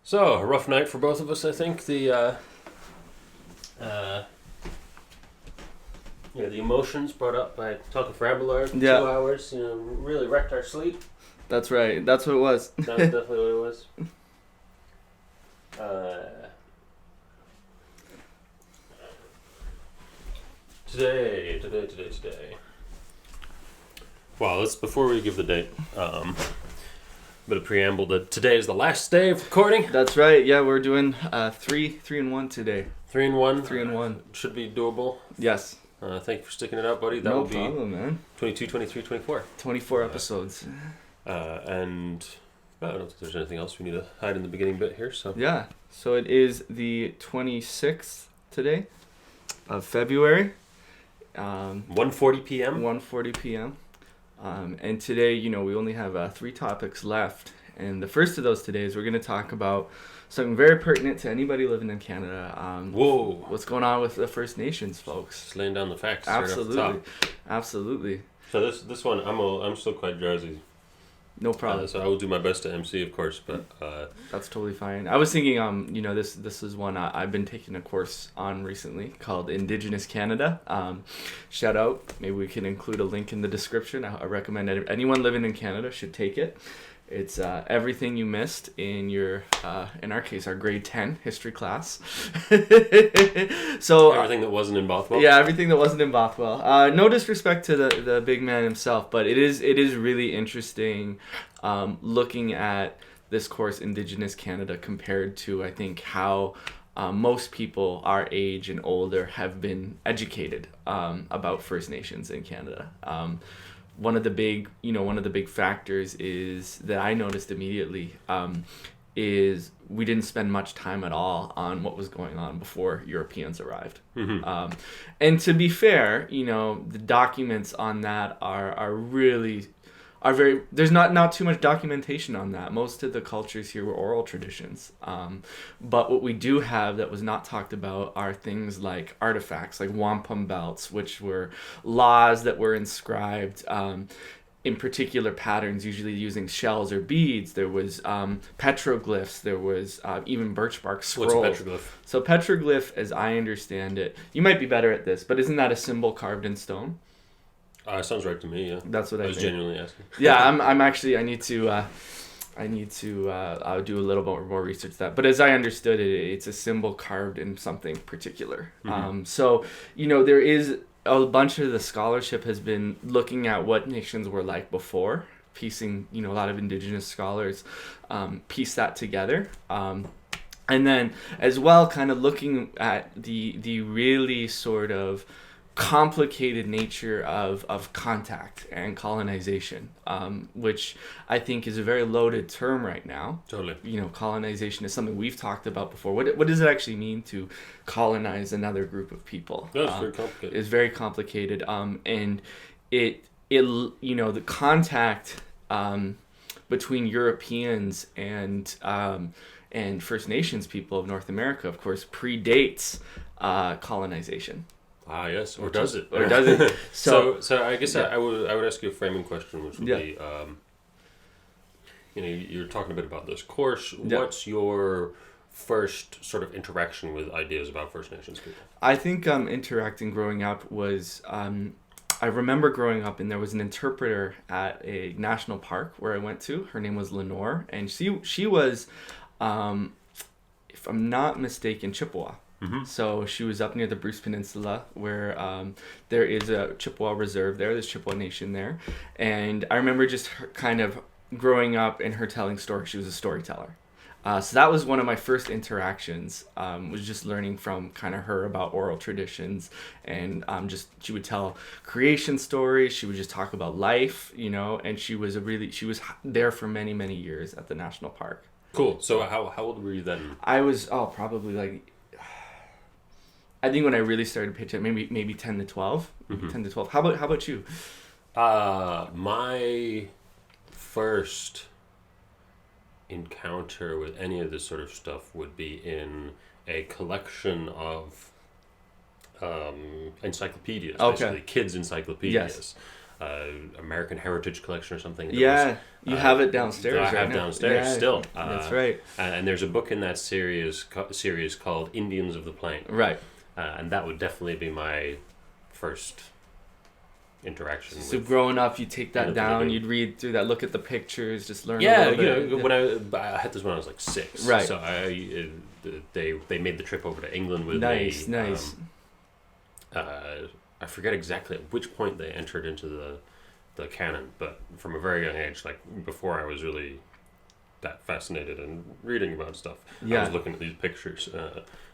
So, a rough night for both of us, I think. The emotions brought up by talking for Preamble for 2 hours, really wrecked our sleep. That's right. That's what it was. That's definitely what it was. Today. Well, before we give the date, bit of preamble that today is the last day of recording. That's right. Yeah, we're doing 3 and 1 today. 3 and 1. 3 and 1. Should be doable. Yes. Thank you for sticking it out, buddy. That no will be problem, man. 22, 23, 24. 24 episodes. And I don't think there's anything else we need to hide in the beginning bit here. So yeah. So it is the 26th today of February. 1:40 p.m. 1:40 p.m. And today, we only have 3 topics left. And the first of those today is we're going to talk about something very pertinent to anybody living in Canada. Whoa. What's going on with the First Nations folks? Just laying down the facts. Absolutely. Right off the top. Absolutely. So this one, I'm still quite drowsy. No problem. So I will do my best to MC, of course, but that's totally fine. I was thinking, this is one I've been taking a course on recently called Indigenous Canada. Shout out. Maybe we can include a link in the description. I recommend anyone living in Canada should take it. It's everything you missed in your, in our case, our grade 10 history class. So everything that wasn't in Bothwell. Yeah, everything that wasn't in Bothwell. No disrespect to the big man himself, but it is really interesting looking at this course, Indigenous Canada, compared to, I think, how most people our age and older have been educated about First Nations in Canada. One of the big factors is that I noticed immediately is we didn't spend much time at all on what was going on before Europeans arrived. Mm-hmm. And to be fair, the documents on that are very, there's not too much documentation on that. Most of the cultures here were oral traditions. But what we do have that was not talked about are things like artifacts, like wampum belts, which were laws that were inscribed in particular patterns, usually using shells or beads. There was petroglyphs. There was even birch bark scrolls. What's a petroglyph? So petroglyph, as I understand it, you might be better at this, but isn't that a symbol carved in stone? Sounds right to me. Yeah, that's what I was genuinely asking. Yeah, I'm actually. I need to do a little bit more research to that. But as I understood it, it's a symbol carved in something particular. Mm-hmm. So there is a bunch of the scholarship has been looking at what nations were like before, piecing. A lot of Indigenous scholars piece that together. And then as well, kind of looking at the really sort of complicated nature of contact and colonization, which I think is a very loaded term right now. Totally. Colonization is something we've talked about before. What does it actually mean to colonize another group of people? That's very complicated. It's very complicated. And it the contact between Europeans and First Nations people of North America, of course, predates colonization. Ah, yes, or does it? Or does it? So I guess I would ask you a framing question, which would be, you're talking a bit about this course. Yeah. What's your first sort of interaction with ideas about First Nations people? I think interacting growing up was, I remember growing up and there was an interpreter at a national park where I went to. Her name was Lenore, and she was, if I'm not mistaken, Chippewa. Mm-hmm. So she was up near the Bruce Peninsula where there is a Chippewa reserve there. There's Chippewa Nation there. And I remember just her kind of growing up and her telling stories. She was a storyteller. So that was one of my first interactions, was just learning from kind of her about oral traditions. And she would tell creation stories. She would just talk about life, and she was there for many, many years at the national park. Cool. So how old were you then? I was, probably like... I think when I really started to pitch it, maybe 10 to 12. Mm-hmm. 10 to 12. How about you? My first encounter with any of this sort of stuff would be in a collection of encyclopedias, basically kids' encyclopedias. American Heritage Collection or something. You have it downstairs. I have downstairs still. That's right. And there's a book in that series called Indians of the Plain. Right. And that would definitely be my first interaction. So growing up, you take that down, you'd read through that, look at the pictures, just learn. Yeah, a little bit. When I had this when I was like 6. Right. So they made the trip over to England with me. Nice. I forget exactly at which point they entered into the canon, but from a very young age, like before I was really that fascinated and reading about stuff, I was looking at these pictures.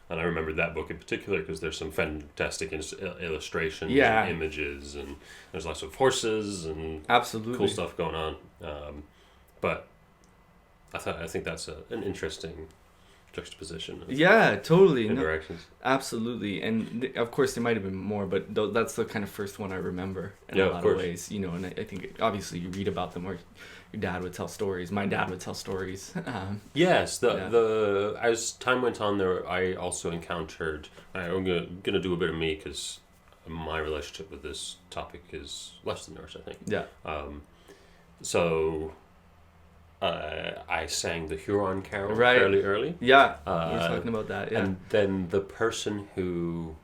And I remember that book in particular because there's some fantastic illustrations and images, and there's lots of horses and cool stuff going on. But I think that's an interesting juxtaposition. Totally. Interactions. No, absolutely. And of course there might have been more, but that's the kind of first one I remember in a lot of ways. And I think obviously you read about them, or your dad would tell stories. My dad would tell stories. Yes, as time went on, I also encountered. I'm gonna do a bit of me because my relationship with this topic is less than yours, I think. Yeah. So I sang the Huron Carol fairly early. Yeah, we were talking about that. Yeah. And then the person who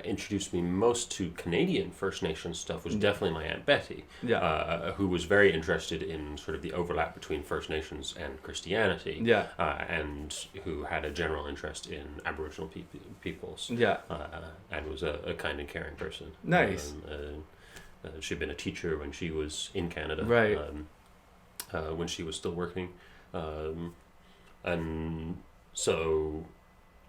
introduced me most to Canadian First Nations stuff was definitely my Aunt Betty, who was very interested in sort of the overlap between First Nations and Christianity, and who had a general interest in Aboriginal peoples, and was a kind and caring person. Nice. She'd been a teacher when she was in Canada, right. When she was still working, and so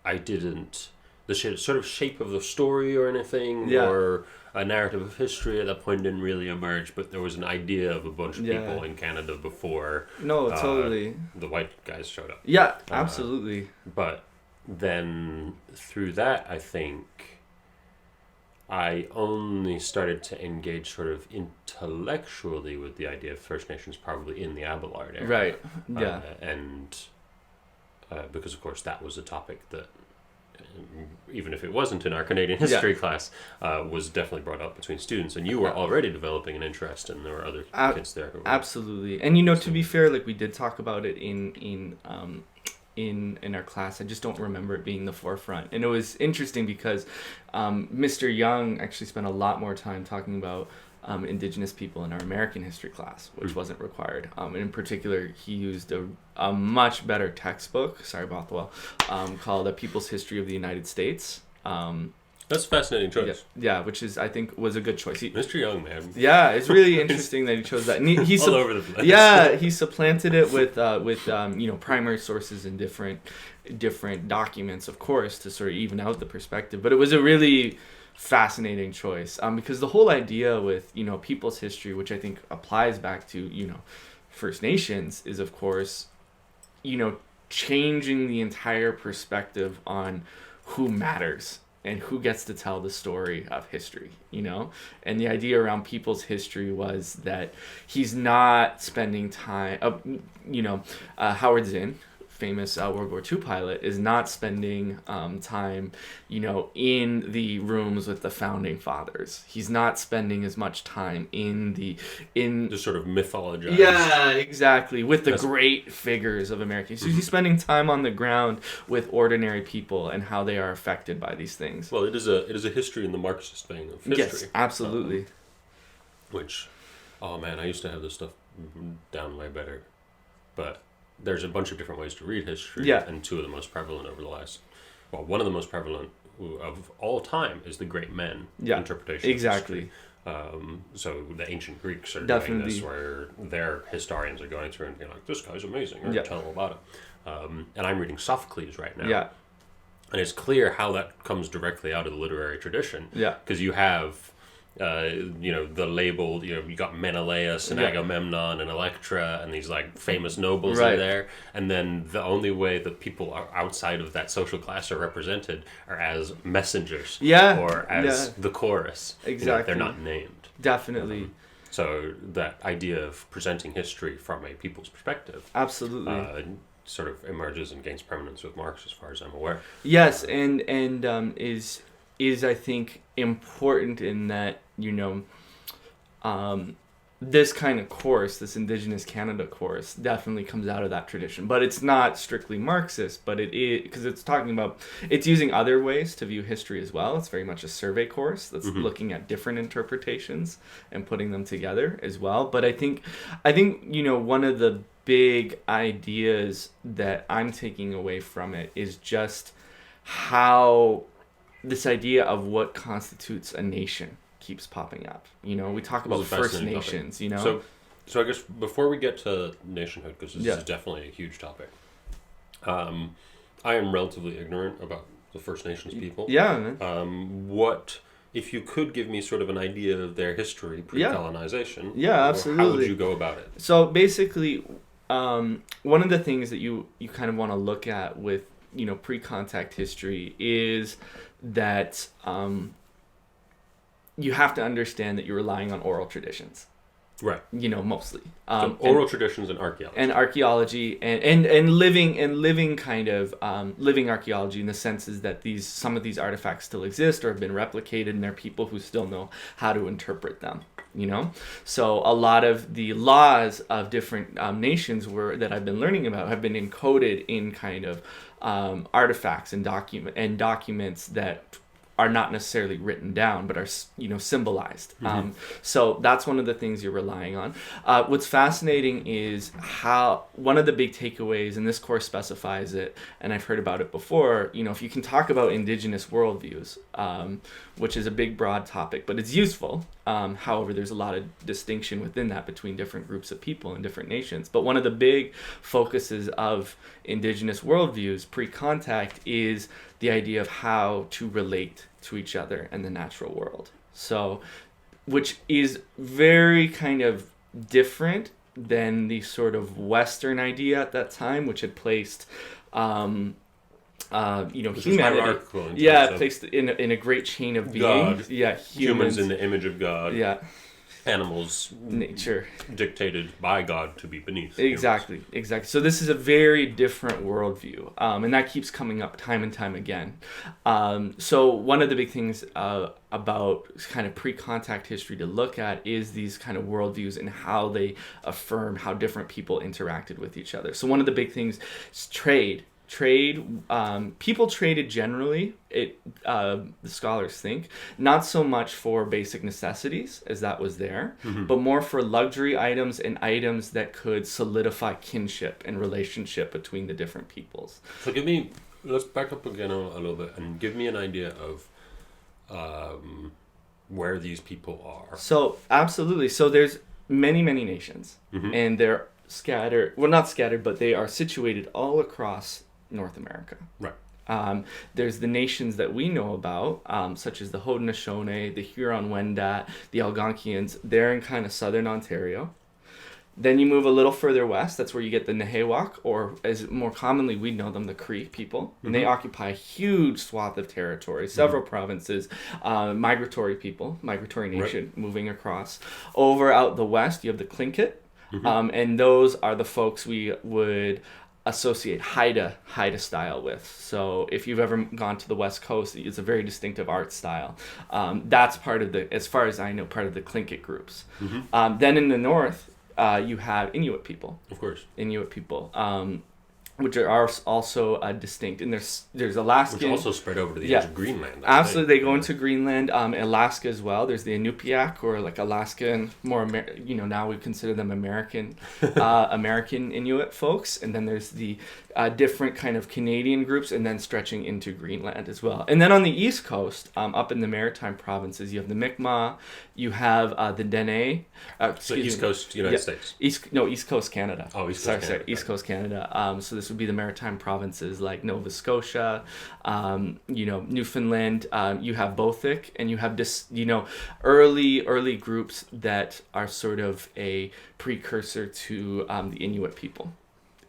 I didn't. The sort of shape of the story or anything, or a narrative of history at that point didn't really emerge, but there was an idea of a bunch of people in Canada before totally the white guys showed up. Yeah, absolutely. But then through that, I think I only started to engage sort of intellectually with the idea of First Nations probably in the Abelard era. Right, yeah. And because, of course, that was a topic that, even if it wasn't in our Canadian history class, was definitely brought up between students, and you were already developing an interest, and there were other kids there who were absolutely. And to be fair, like we did talk about it in our class. I just don't remember it being the forefront. And it was interesting because Mr. Young actually spent a lot more time talking about Indigenous people in our American history class, which wasn't required. And in particular, he used a much better textbook, sorry, Bothwell, called A People's History of the United States. That's a fascinating choice. Yeah, which is, I think, was a good choice. Mr. Young, man. Yeah, it's really interesting that he chose that. And he all over the place. Yeah, he supplanted it with primary sources and different documents, of course, to sort of even out the perspective. But it was a really fascinating choice, because the whole idea with people's history, which I think applies back to First Nations, is of course changing the entire perspective on who matters and who gets to tell the story of history, and the idea around people's history was that he's not spending time, Howard Zinn, famous World War II pilot, is not spending time, in the rooms with the founding fathers. He's not spending as much time in the sort of mythologized. Yeah, exactly, with the great figures of America. So he's spending time on the ground with ordinary people and how they are affected by these things. Well, it is a history in the Marxist vein of history. Yes, absolutely. Which, oh man, I used to have this stuff down way better, but there's a bunch of different ways to read history, and two of the most prevalent one of the most prevalent of all time is the great men interpretation. Exactly. Of history. So the ancient Greeks are Definitely. doing this, where their historians are going through and being like, this guy's amazing, or tell them about him. And I'm reading Sophocles right now. Yeah. And it's clear how that comes directly out of the literary tradition. Yeah. Because you have the labeled, you got Menelaus and Agamemnon and Electra and these like famous nobles in there, and then the only way that people are outside of that social class are represented are as messengers, or as the chorus. Exactly, they're not named. Definitely. So that idea of presenting history from a people's perspective, absolutely, sort of emerges and gains permanence with Marx, as far as I'm aware. Yes, and is I think important in that this kind of course, this Indigenous Canada course, definitely comes out of that tradition. But it's not strictly Marxist, but it is, because it's using other ways to view history as well. It's very much a survey course that's looking at different interpretations and putting them together as well. But I think one of the big ideas that I'm taking away from it is just how this idea of what constitutes a nation keeps popping up. We talk about First Nations, So I guess before we get to nationhood, because this is definitely a huge topic, I am relatively ignorant about the First Nations people. Yeah. What, if you could give me sort of an idea of their history pre-colonization, absolutely. How would you go about it? So basically, one of the things that you kind of want to look at with, pre-contact history is that you have to understand that you're relying on oral traditions. Right. Mostly. So oral traditions and archaeology. And archaeology and living kind of living archaeology, in the sense is that some of these artifacts still exist or have been replicated, and there are people who still know how to interpret them. So a lot of the laws of different nations that I've been learning about have been encoded in kind of artifacts and documents that are not necessarily written down, but are symbolized. So that's one of the things you're relying on. What's fascinating is how one of the big takeaways, and this course specifies it, and I've heard about it before. If you can talk about Indigenous worldviews, which is a big, broad topic, but it's useful. However, there's a lot of distinction within that between different groups of people and different nations. But one of the big focuses of Indigenous worldviews pre-contact is the idea of how to relate to each other and the natural world. So, which is very kind of different than the sort of Western idea at that time, which had placed humanity. Placed in a great chain of beings. God. Humans in the image of God. Yeah. Animals, nature, dictated by God to be beneath. Exactly. So this is a very different worldview, and that keeps coming up time and time again. So one of the big things about kind of pre-contact history to look at is these kind of worldviews and how they affirm how different people interacted with each other. So one of the big things is trade. People traded generally, the scholars think, not so much for basic necessities, as that was there, but more for luxury items and items that could solidify kinship and relationship between the different peoples. So let's back up again a little bit and give me an idea of where these people are. So, absolutely. So there's many, many nations, and they're scattered, well, not scattered, but they are situated all across North America. Right. There's the nations that we know about, such as the Haudenosaunee, the Huron-Wendat, the Algonquians. They're in kind of southern Ontario. Then you move a little further west. That's where you get the Nehewak, or as more commonly we know them, the Cree people. And they occupy a huge swath of territory, several provinces, migratory nation moving across. Over out the west, you have the Tlingit. And those are the folks we would associate Haida style with. So if you've ever gone to the West Coast, it's a very distinctive art style. That's part of as far as I know, part of the Tlingit groups. Then in the north, you have Inuit people. Of course. Inuit people. Which are also distinct. And there's Alaskan... Which also spread over to the edge of Greenland. Absolutely, they go into Greenland, Alaska as well. There's the Inupiaq, or like Alaskan, more, now we consider them American Inuit folks. And then there's the different kind of Canadian groups, and then stretching into Greenland as well. And then on the East Coast, up in the Maritime provinces, you have the Mi'kmaq, you have the Dene. So East Coast United States. East Coast Canada. Oh, East Coast Canada. Sorry, East Coast Canada. So this would be the Maritime provinces like Nova Scotia, Newfoundland. You have Bothic, and you have this, early groups that are sort of a precursor to the Inuit people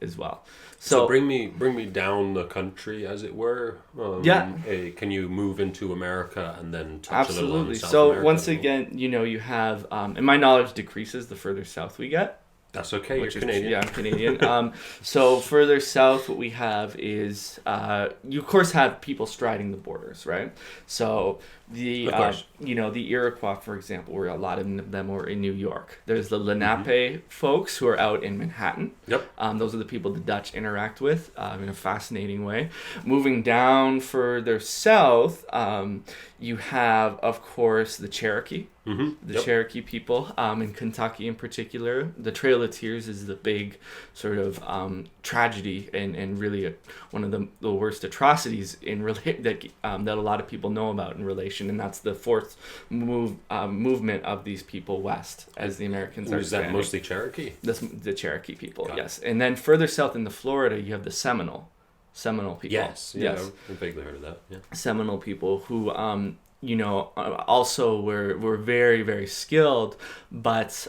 as well. So bring me down the country, as it were. Can you move into America and then touch a little on South America? So once again, you have, and my knowledge decreases the further south we get. That's okay. You're Canadian. Yeah, I'm Canadian. So further south, what we have is you of course have people striding the borders, right? So the the Iroquois, for example, where a lot of them were in New York. There's the Lenape folks who are out in Manhattan. Yep. Those are the people the Dutch interact with in a fascinating way. Moving down further south, you have, of course, the Cherokee. The Cherokee people in Kentucky in particular. The Trail of Tears is the big sort of tragedy and really one of the worst atrocities that a lot of people know about in relation, and that's the fourth movement of these people west as the Americans are expanding. Is that mostly Cherokee? That's the Cherokee people, yes. And then further south into Florida, you have the Seminole people. Yes. I've vaguely heard of that. Yeah. Seminole people who also were very, very skilled, but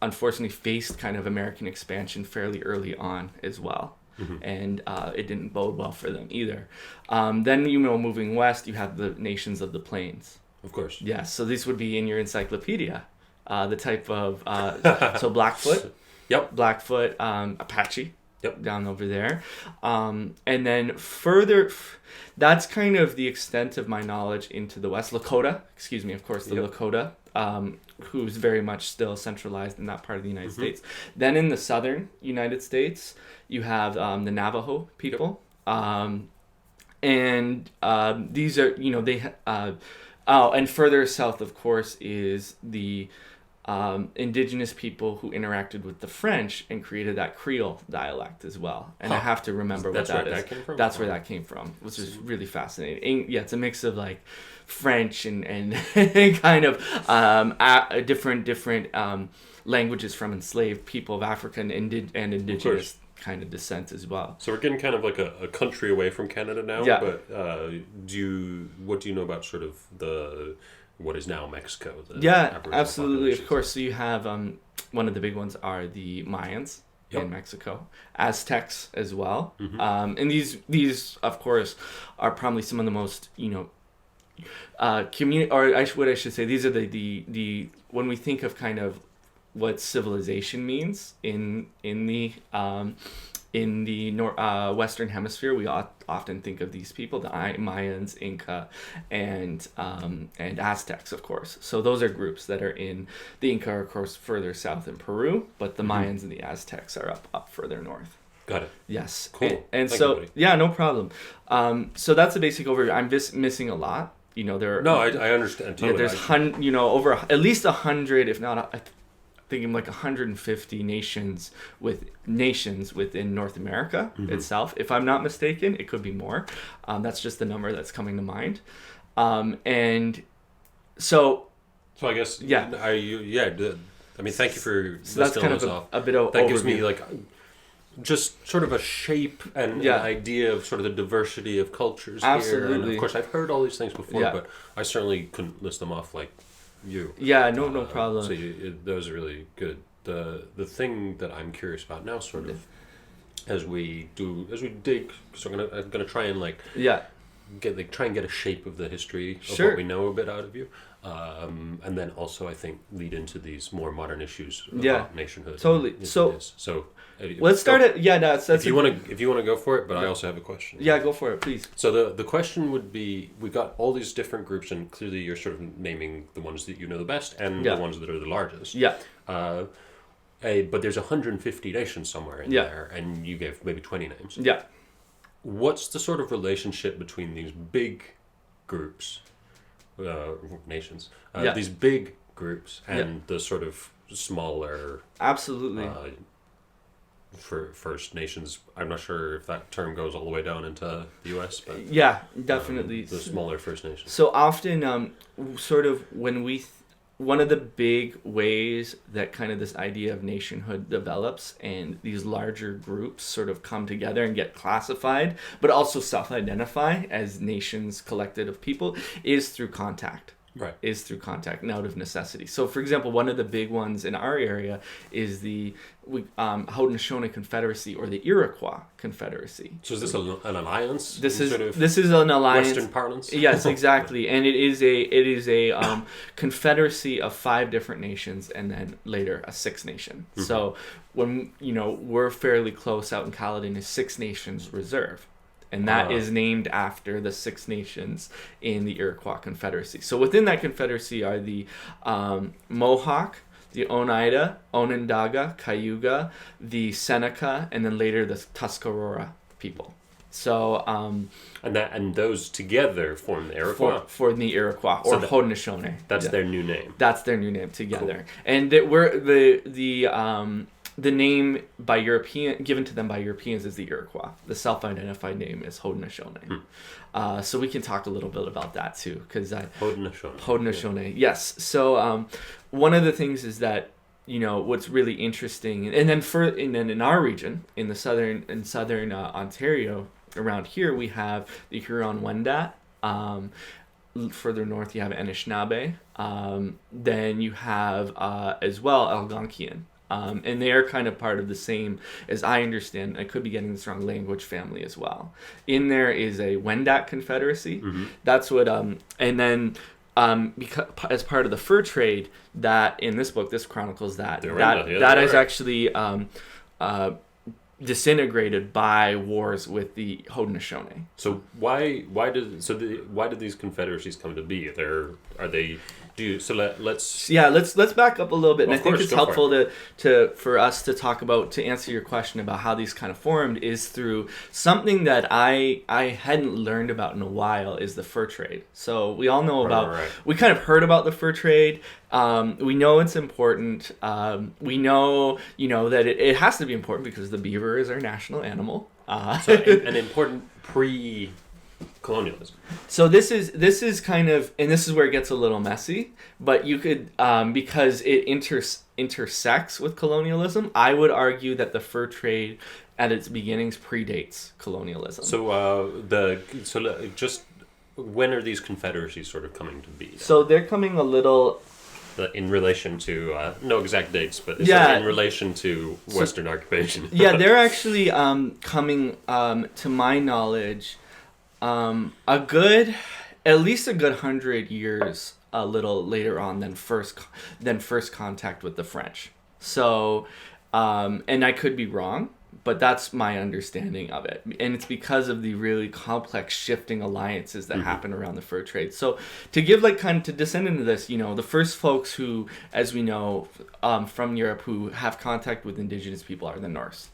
unfortunately faced kind of American expansion fairly early on as well. And it didn't bode well for them either. Then, moving west, you have the nations of the plains. Of course. Yes, so this would be in your encyclopedia. The type of, so Blackfoot. Yep. Blackfoot, Apache. Yep. Down over there. And then further, that's kind of the extent of my knowledge into the West. Lakota, of course, the Lakota, who's very much still centralized in that part of the United States. Then in the southern United States, you have the Navajo people. And these are, and further south, of course, is the indigenous people who interacted with the French and created that Creole dialect as well. And I have to remember what that is. That's where that came from, which is really fascinating. Yeah, it's a mix of like French and kind of different languages from enslaved people of African and indigenous kind of descent as well. So we're getting kind of like a country away from Canada now. Yeah. But what do you know about sort of what is now Mexico? Absolutely, of course. So you have one of the big ones are the Mayans in Mexico, Aztecs as well, and these of course are probably some of the most what I should say. These are the when we think of kind of what civilization means in the Western Hemisphere, we often think of these people, the Mayans, Inca, and Aztecs, of course. So those are groups that are in the Inca, are, of course, further south in Peru, but the Mayans and the Aztecs are up further north. Got it. Yes. Cool. And so, yeah, no problem. So that's a basic overview. I'm just missing a lot. I understand totally. There's over at least 100, if not, thinking like 150 nations within North America itself. If I'm not mistaken, it could be more. That's just the number that's coming to mind. And so I guess thank you for listing all those off. A bit of that overview. Gives me like just sort of a shape and an idea of sort of the diversity of cultures here. And of course, I've heard all these things before, but I certainly couldn't list them off like you. Yeah, no problem. So those are really good. The thing that I'm curious about now, sort of, as we dig, so I'm gonna try and try and get a shape of the history of what we know a bit out of you, and then also I think lead into these more modern issues about nationhood. Totally. So let's start it. Yeah, that's if you want to go for it, but I also have a question. Yeah, go for it, please. So the question would be: we got all these different groups, and clearly you're sort of naming the ones that you know the best and the ones that are the largest. Yeah. But there's 150 nations somewhere in there, and you gave maybe 20 names. Yeah. What's the sort of relationship between these big groups, nations, these big groups, and the sort of smaller, absolutely, for First Nations? I'm not sure if that term goes all the way down into the U.S., but yeah, definitely the smaller First Nations. So often, sort of when one of the big ways that kind of this idea of nationhood develops and these larger groups sort of come together and get classified, but also self-identify as nations collected of people, is through contact. Right. is through contact and out of necessity. So, for example, one of the big ones in our area is the Haudenosaunee Confederacy or the Iroquois Confederacy. So is this an alliance? This is an alliance. Western parlance. Yes, exactly, and it is a confederacy of 5 different nations, and then later a 6th nation. Mm-hmm. So when we're fairly close out in Caledon is 6 Nations Reserve. And that is named after the 6 nations in the Iroquois Confederacy. So within that confederacy are the Mohawk, the Oneida, Onondaga, Cayuga, the Seneca, and then later the Tuscarora people. So and those together form the Iroquois. For the Iroquois or Haudenosaunee. That's their new name. That's their new name together. Cool. And the name given to them by Europeans is the Iroquois. The self-identified name is Haudenosaunee. So we can talk a little bit about that too, because Haudenosaunee. Yes. So one of the things is that what's really interesting, and then in our region, in southern Ontario, around here we have the Huron-Wendat. Further north you have Anishinaabe. Then you have as well Algonquian. And they are kind of part of the same, as I understand, I could be getting this wrong, language family as well. In there is a Wendat Confederacy. Mm-hmm. That's what, and then because, as part of the fur trade, that in this book, this chronicles that is actually disintegrated by wars with the Haudenosaunee. So why did these confederacies come to be? Let's back up a little bit, and I think it's helpful for us to talk about, to answer your question about how these kind of formed, is through something that I hadn't learned about in a while, is the fur trade. So we all know about we kind of heard about the fur trade. We know it's important. We know that it has to be important because the beaver is our national animal. So an important colonialism. So this is kind of, and this is where it gets a little messy, but you could, because it intersects with colonialism, I would argue that the fur trade at its beginnings predates colonialism. Just when are these confederacies sort of coming to be then? So they're coming a little... in relation to, no exact dates, but in relation to Western occupation. Yeah, they're actually coming, to my knowledge, at least a good 100 years a little later on than first contact with the French. So, and I could be wrong, but that's my understanding of it. And it's because of the really complex shifting alliances that happen around the fur trade. So to give to descend into this, the first folks who, as we know, from Europe, who have contact with indigenous people are the Norse,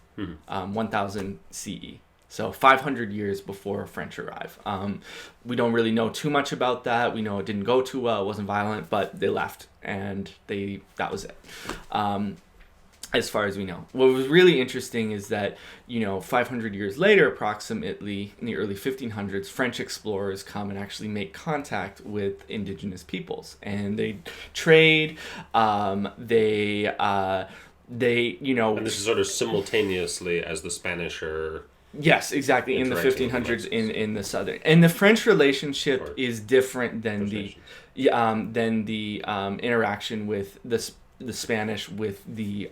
1000 CE. So 500 years before French arrive. We don't really know too much about that. We know it didn't go too well. It wasn't violent, but they left, and that was it. As far as we know. What was really interesting is that, 500 years later, approximately in the early 1500s, French explorers come and actually make contact with indigenous peoples, and they trade. And this is sort of simultaneously as the Spanish are. Yes, exactly. In the 1500s, in the southern, and the French relationship is different than the interaction with the Spanish with the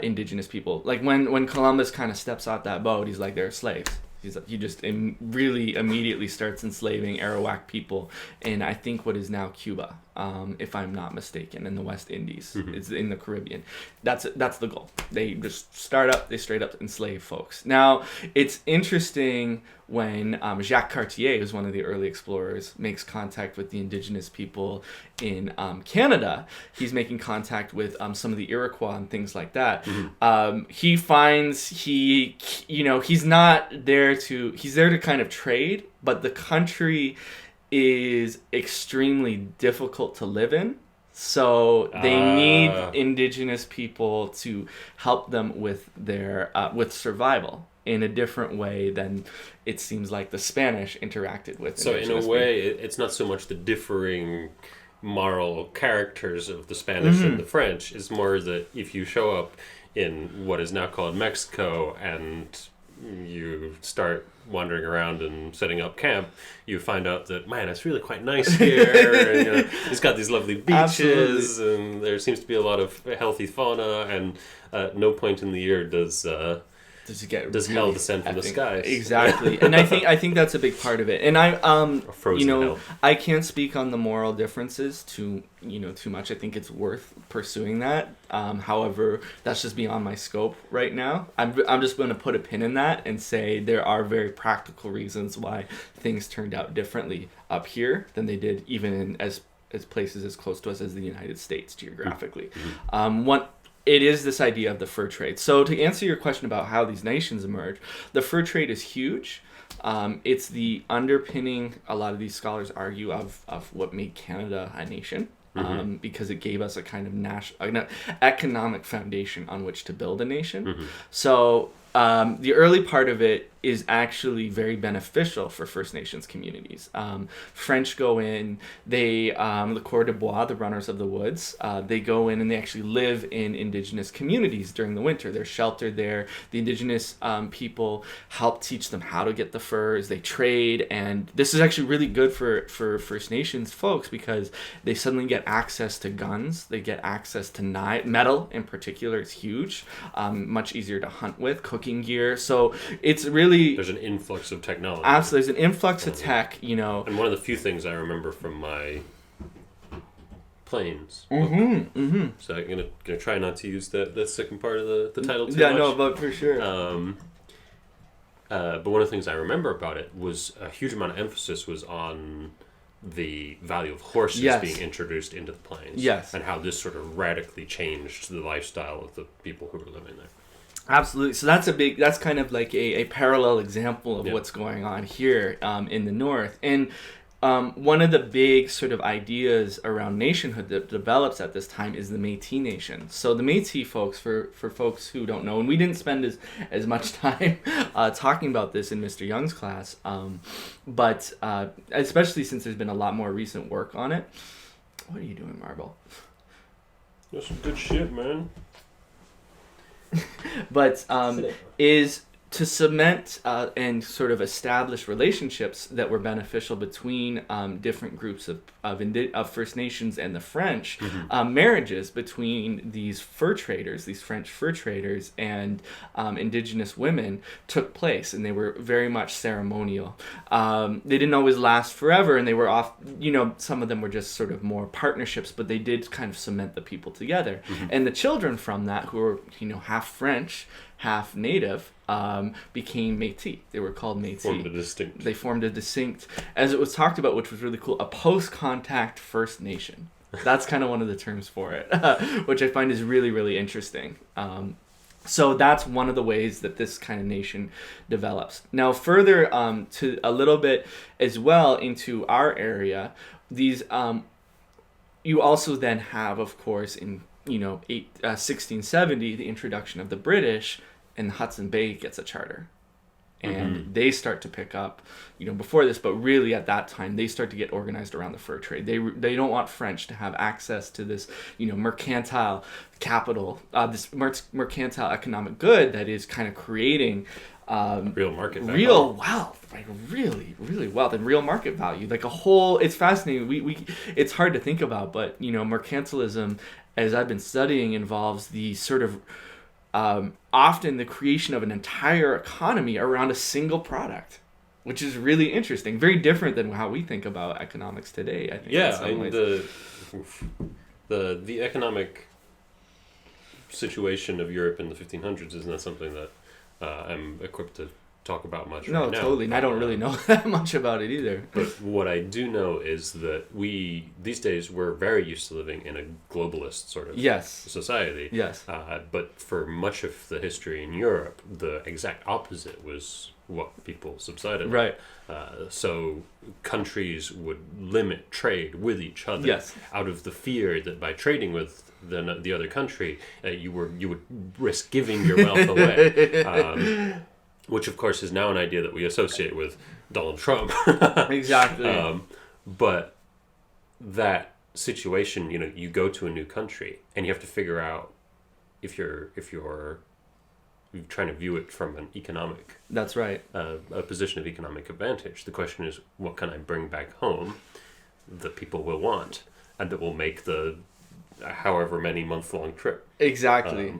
indigenous people. Like when Columbus kind of steps out that boat, he's like, they're slaves. He just really immediately starts enslaving Arawak people in, I think, what is now Cuba, if I'm not mistaken, in the West Indies. It's in the Caribbean. That's the goal. They just they straight up enslave folks. Now, it's interesting when Jacques Cartier, who's one of the early explorers, makes contact with the indigenous people in Canada. He's making contact with some of the Iroquois and things like that. He finds he's not there he's there to kind of trade, but the country is extremely difficult to live in. So they need indigenous people to help them with their with survival in a different way than it seems like the Spanish interacted with. So in a way, it's not so much the differing moral characters of the Spanish and the French. It's more that if you show up in what is now called Mexico and you start wandering around and setting up camp, you find out that, man, it's really quite nice here. And, it's got these lovely beaches, and there seems to be a lot of healthy fauna, and at no point in the year does hell descend from the skies. Exactly. And I think that's a big part of it. And hell. I can't speak on the moral differences too much. I think it's worth pursuing that. However, that's just beyond my scope right now. I'm just going to put a pin in that and say there are very practical reasons why things turned out differently up here than they did even in as places as close to us as the United States geographically. It is this idea of the fur trade. So to answer your question about how these nations emerge, the fur trade is huge. It's the underpinning, a lot of these scholars argue, of what made Canada a nation. Because it gave us a kind of economic foundation on which to build a nation. So the early part of it is actually very beneficial for First Nations communities. French go in, the Cour de Bois, the runners of the woods, they go in and they actually live in Indigenous communities during the winter. They're sheltered there. The Indigenous people help teach them how to get the furs. They trade, and this is actually really good for First Nations folks because they suddenly get access to guns. They get access to metal in particular. It's huge. Much easier to hunt with, cooking gear. So it's really... There's an influx of technology. Absolutely. There's an influx of tech, And one of the few things I remember from my planes. So I'm gonna try not to use that second part of the title too much. Yeah, no, but for sure. But one of the things I remember about it was a huge amount of emphasis was on the value of horses being introduced into the plains. Yes. And how this sort of radically changed the lifestyle of the people who were living there. Absolutely. So that's kind of like a parallel example of what's going on here in the North. And one of the big sort of ideas around nationhood that develops at this time is the Métis Nation. So the Métis folks, for folks who don't know, and we didn't spend as much time talking about this in Mr. Young's class, but especially since there's been a lot more recent work on it. What are you doing, Marble? That's some good shit, man. But is to cement and sort of establish relationships that were beneficial between different groups of First Nations and the French, marriages between these fur traders, these French fur traders, and Indigenous women took place, and they were very much ceremonial. They didn't always last forever, and they were some of them were just sort of more partnerships, but they did kind of cement the people together. And the children from that, who were half French, half native, became Métis. They were called Métis. They formed a distinct, as it was talked about, which was really cool, a post-contact First Nation. That's kind of one of the terms for it, which I find is really, really interesting. So that's one of the ways that this kind of nation develops. Now, further to a little bit as well into our area, these you also then have, of course, in 1670, the introduction of the British, and Hudson Bay gets a charter. And they start to pick up, before this, but really at that time, they start to get organized around the fur trade. They don't want French to have access to this, mercantile capital, this mercantile economic good that is kind of creating real market value. Real wealth, like really, really wealth and real market value. Like a whole, it's fascinating. We it's hard to think about, but mercantilism, as I've been studying, involves the sort of often the creation of an entire economy around a single product, which is really interesting. Very different than how we think about economics today, I think. Yeah, and the economic situation of Europe in the 1500s is not something that I'm equipped to talk about much right now. No, totally. And I don't really know that much about it either. But what I do know is that these days, we're very used to living in a globalist sort of society. Yes. But for much of the history in Europe, the exact opposite was what people subsided on. Right. So countries would limit trade with each other out of the fear that by trading with the other country, you would risk giving your wealth away. Which, of course, is now an idea that we associate with Donald Trump. Exactly. But that situation, you go to a new country and you have to figure out if you're trying to view it from an economic. That's right. A position of economic advantage. The question is, what can I bring back home that people will want and that will make the however many month-long trip? Exactly.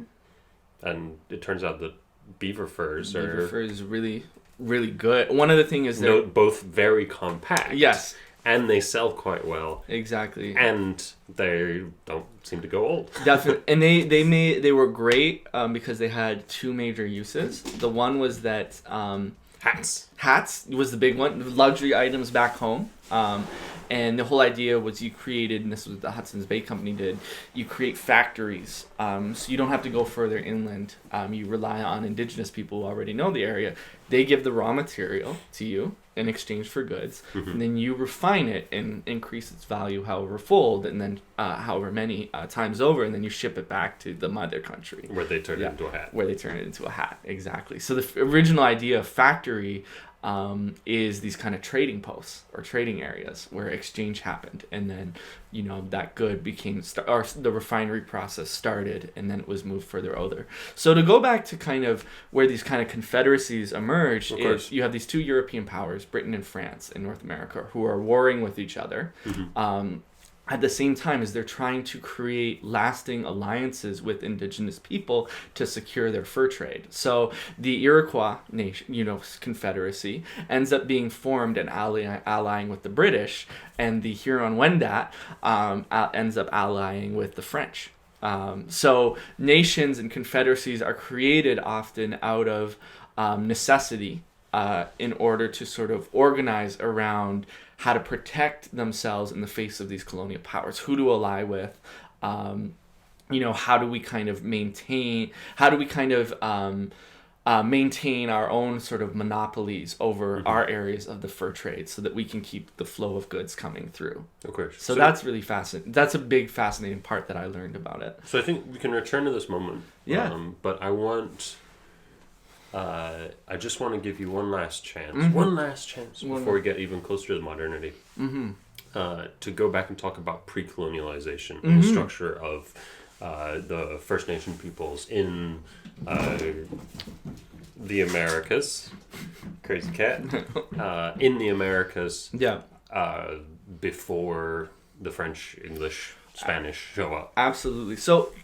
And it turns out that beaver furs is really, really good. One of the things is they're both very compact. Yes. And they sell quite well. Exactly. And they don't seem to go old. Definitely. And they were great because they had two major uses. The one was that hats was the big one, luxury items back home. And the whole idea was you created, and this was what the Hudson's Bay Company did, you create factories. So you don't have to go further inland. You rely on indigenous people who already know the area. They give the raw material to you in exchange for goods. Mm-hmm. And then you refine it and increase its value however fold, and then however many times over, and then you ship it back to the mother country. Where they turn it into a hat. Where they turn it into a hat, exactly. So the original idea of factory is these kind of trading posts or trading areas where exchange happened, and then that good became or the refinery process started, and then it was moved further over. So to go back to kind of where these kind of confederacies emerged is you have these two European powers, Britain and France in North America, who are warring with each other. Mm-hmm. At the same time as they're trying to create lasting alliances with indigenous people to secure their fur trade. So the Iroquois nation, confederacy ends up being formed and allying with the British, and the Huron-Wendat ends up allying with the French. So nations and confederacies are created often out of necessity in order to sort of organize around how to protect themselves in the face of these colonial powers, who to ally with, how do we kind of maintain our own sort of monopolies over mm-hmm. our areas of the fur trade so that we can keep the flow of goods coming through. Of course. So that's really fascinating. That's a big fascinating part that I learned about it. So I think we can return to this moment. Yeah. But I just want to give you one last chance. Mm-hmm. One last chance before we get even closer to the modernity. Mm-hmm. To go back and talk about pre-colonialization mm-hmm. and the structure of the First Nation peoples in the Americas. Crazy cat. In the Americas. Yeah. Before the French, English, Spanish show up. Absolutely. So,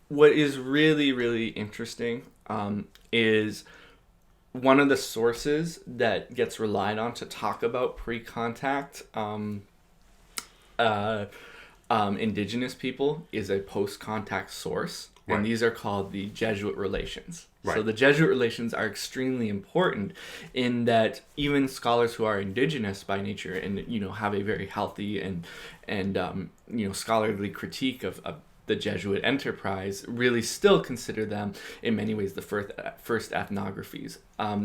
what is really, really interesting is one of the sources that gets relied on to talk about pre-contact indigenous people is a post-contact source. Right. And these are called the Jesuit relations. Right. So the Jesuit relations are extremely important in that even scholars who are indigenous by nature and have a very healthy and scholarly critique of the Jesuit enterprise really still consider them in many ways the first ethnographies.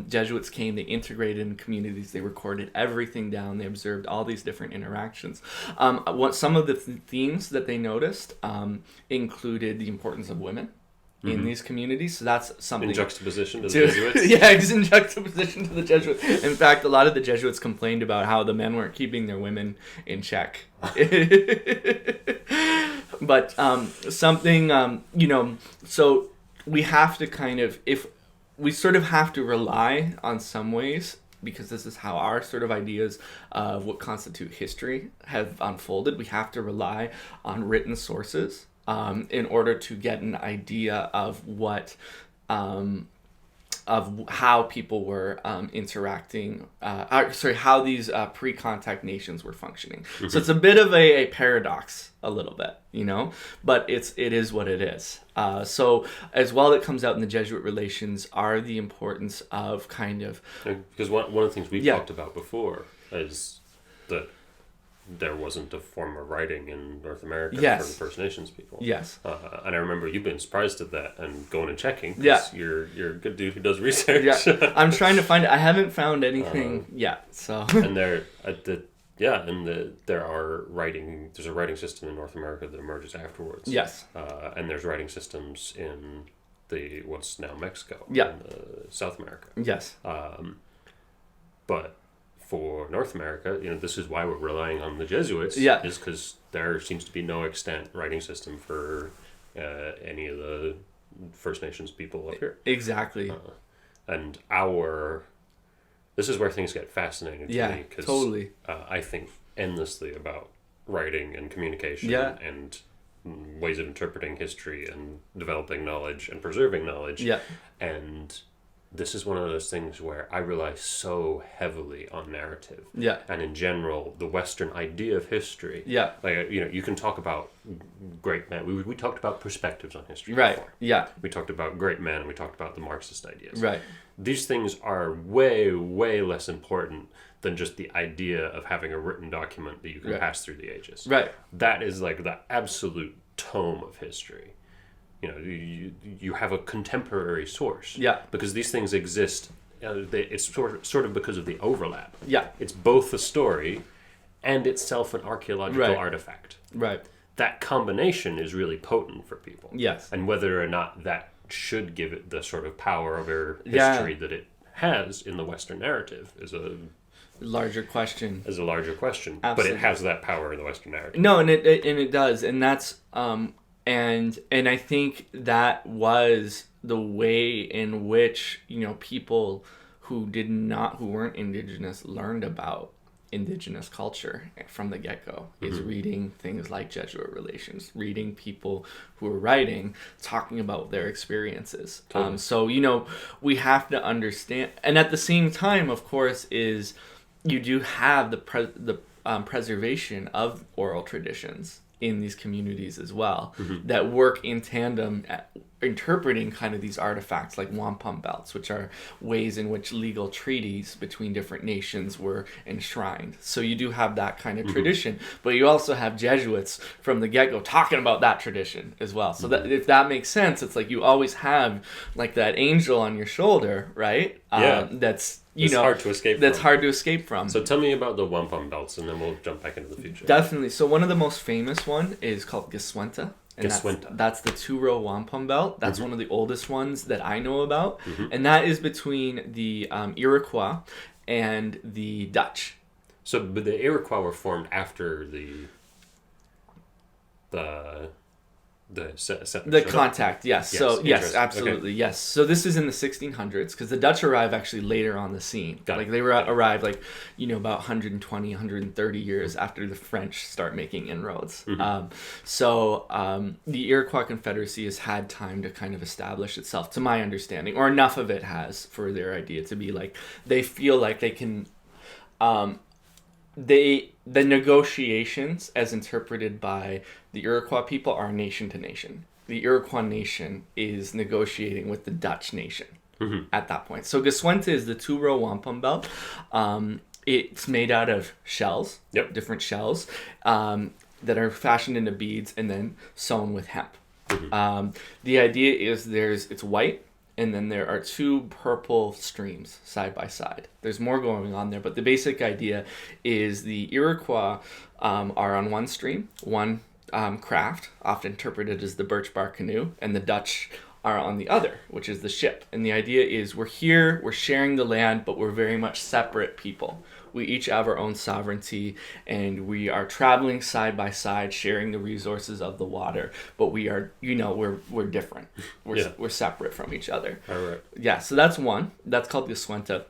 Jesuits came, they integrated in communities, they recorded everything down, they observed all these different interactions. Some of the themes that they noticed included the importance of women in these communities. So that's something... In juxtaposition to the Jesuits? Yeah, it's in juxtaposition to the Jesuits. In fact, a lot of the Jesuits complained about how the men weren't keeping their women in check. But something, so we have to we sort of have to rely on some ways, because this is how our sort of ideas of what constitute history have unfolded. We have to rely on written sources in order to get an idea of what of how people were interacting, how these pre-contact nations were functioning. Mm-hmm. So it's a bit of a paradox, a little bit, but it is what it is. So as well, that comes out in the Jesuit relations are the importance of because one of the things we've talked about before is that there wasn't a form of writing in North America for the First Nations people. Yes. And I remember you've been surprised at that and going and checking. Yeah. You're a good dude who does research. Yeah. I'm trying to find it. I haven't found anything yet. So. And there are there's a writing system in North America that emerges afterwards. Yes. And there's writing systems in what's now Mexico. Yeah. In South America. Yes. But for North America, this is why we're relying on the Jesuits. Yeah. Is because there seems to be no extant writing system for any of the First Nations people up here. Exactly. And this is where things get fascinating to me, because totally. I think endlessly about writing and communication and ways of interpreting history and developing knowledge and preserving knowledge. Yeah. And this is one of those things where I rely so heavily on narrative. Yeah. And in general, the Western idea of history. Yeah. Like, you can talk about great men. We talked about perspectives on history Right. before. Yeah. We talked about great men, and we talked about the Marxist ideas. Right. These things are way, way less important than just the idea of having a written document that you can pass through the ages. Right. That is like the absolute tome of history. You have a contemporary source. Yeah. Because these things exist. It's sort of because of the overlap. Yeah. It's both a story and itself an archaeological artifact. Right. That combination is really potent for people. Yes. And whether or not that should give it the sort of power over history that it has in the Western narrative is a larger question. Absolutely. But it has that power in the Western narrative. No, and it does, and that's and I think that was the way in which people who weren't Indigenous learned about Indigenous culture from the get-go, is reading things like Jesuit relations, reading people who are writing, talking about their experiences. Totally. So we have to understand, and at the same time, of course, is you do have the preservation of oral traditions in these communities as well, that work in tandem at interpreting kind of these artifacts like wampum belts, which are ways in which legal treaties between different nations were enshrined. So you do have that kind of tradition, but you also have Jesuits from the get-go talking about that tradition as well. So that, if that makes sense, it's like you always have like that angel on your shoulder, right? That's hard to escape from. Hard to escape from. So tell me about the wampum belts, and then we'll jump back into the future. Definitely. So one of the most famous one is called Geswenta. And Geswenta. That's the 2-row wampum belt. That's one of the oldest ones that I know about. And that is between the Iroquois and the Dutch. But the Iroquois were formed after the contact, yes. So yes, absolutely, okay. Yes. So this is in the 1600s, because the Dutch arrive actually later on the scene. They arrived about 120, 130 years after the French start making inroads. The Iroquois Confederacy has had time to kind of establish itself, to my understanding, or enough of it has for their idea to be like, they feel like they can. The negotiations, as interpreted by the Iroquois people, are nation to nation. The Iroquois nation is negotiating with the Dutch nation at that point. So Geswenta is the 2-row wampum belt. It's made out of shells, different shells, that are fashioned into beads and then sewn with hemp. The idea is it's white, and then there are 2 purple streams side by side. There's more going on there, but the basic idea is the Iroquois are on one stream, one craft, often interpreted as the birch bark canoe, and the Dutch are on the other, which is the ship. And the idea is we're here, we're sharing the land, but we're very much separate people. We each have our own sovereignty, and we are traveling side by side, sharing the resources of the water. But we are, we're different. We're separate from each other. All right. Yeah. So that's one. That's called the Geswenta.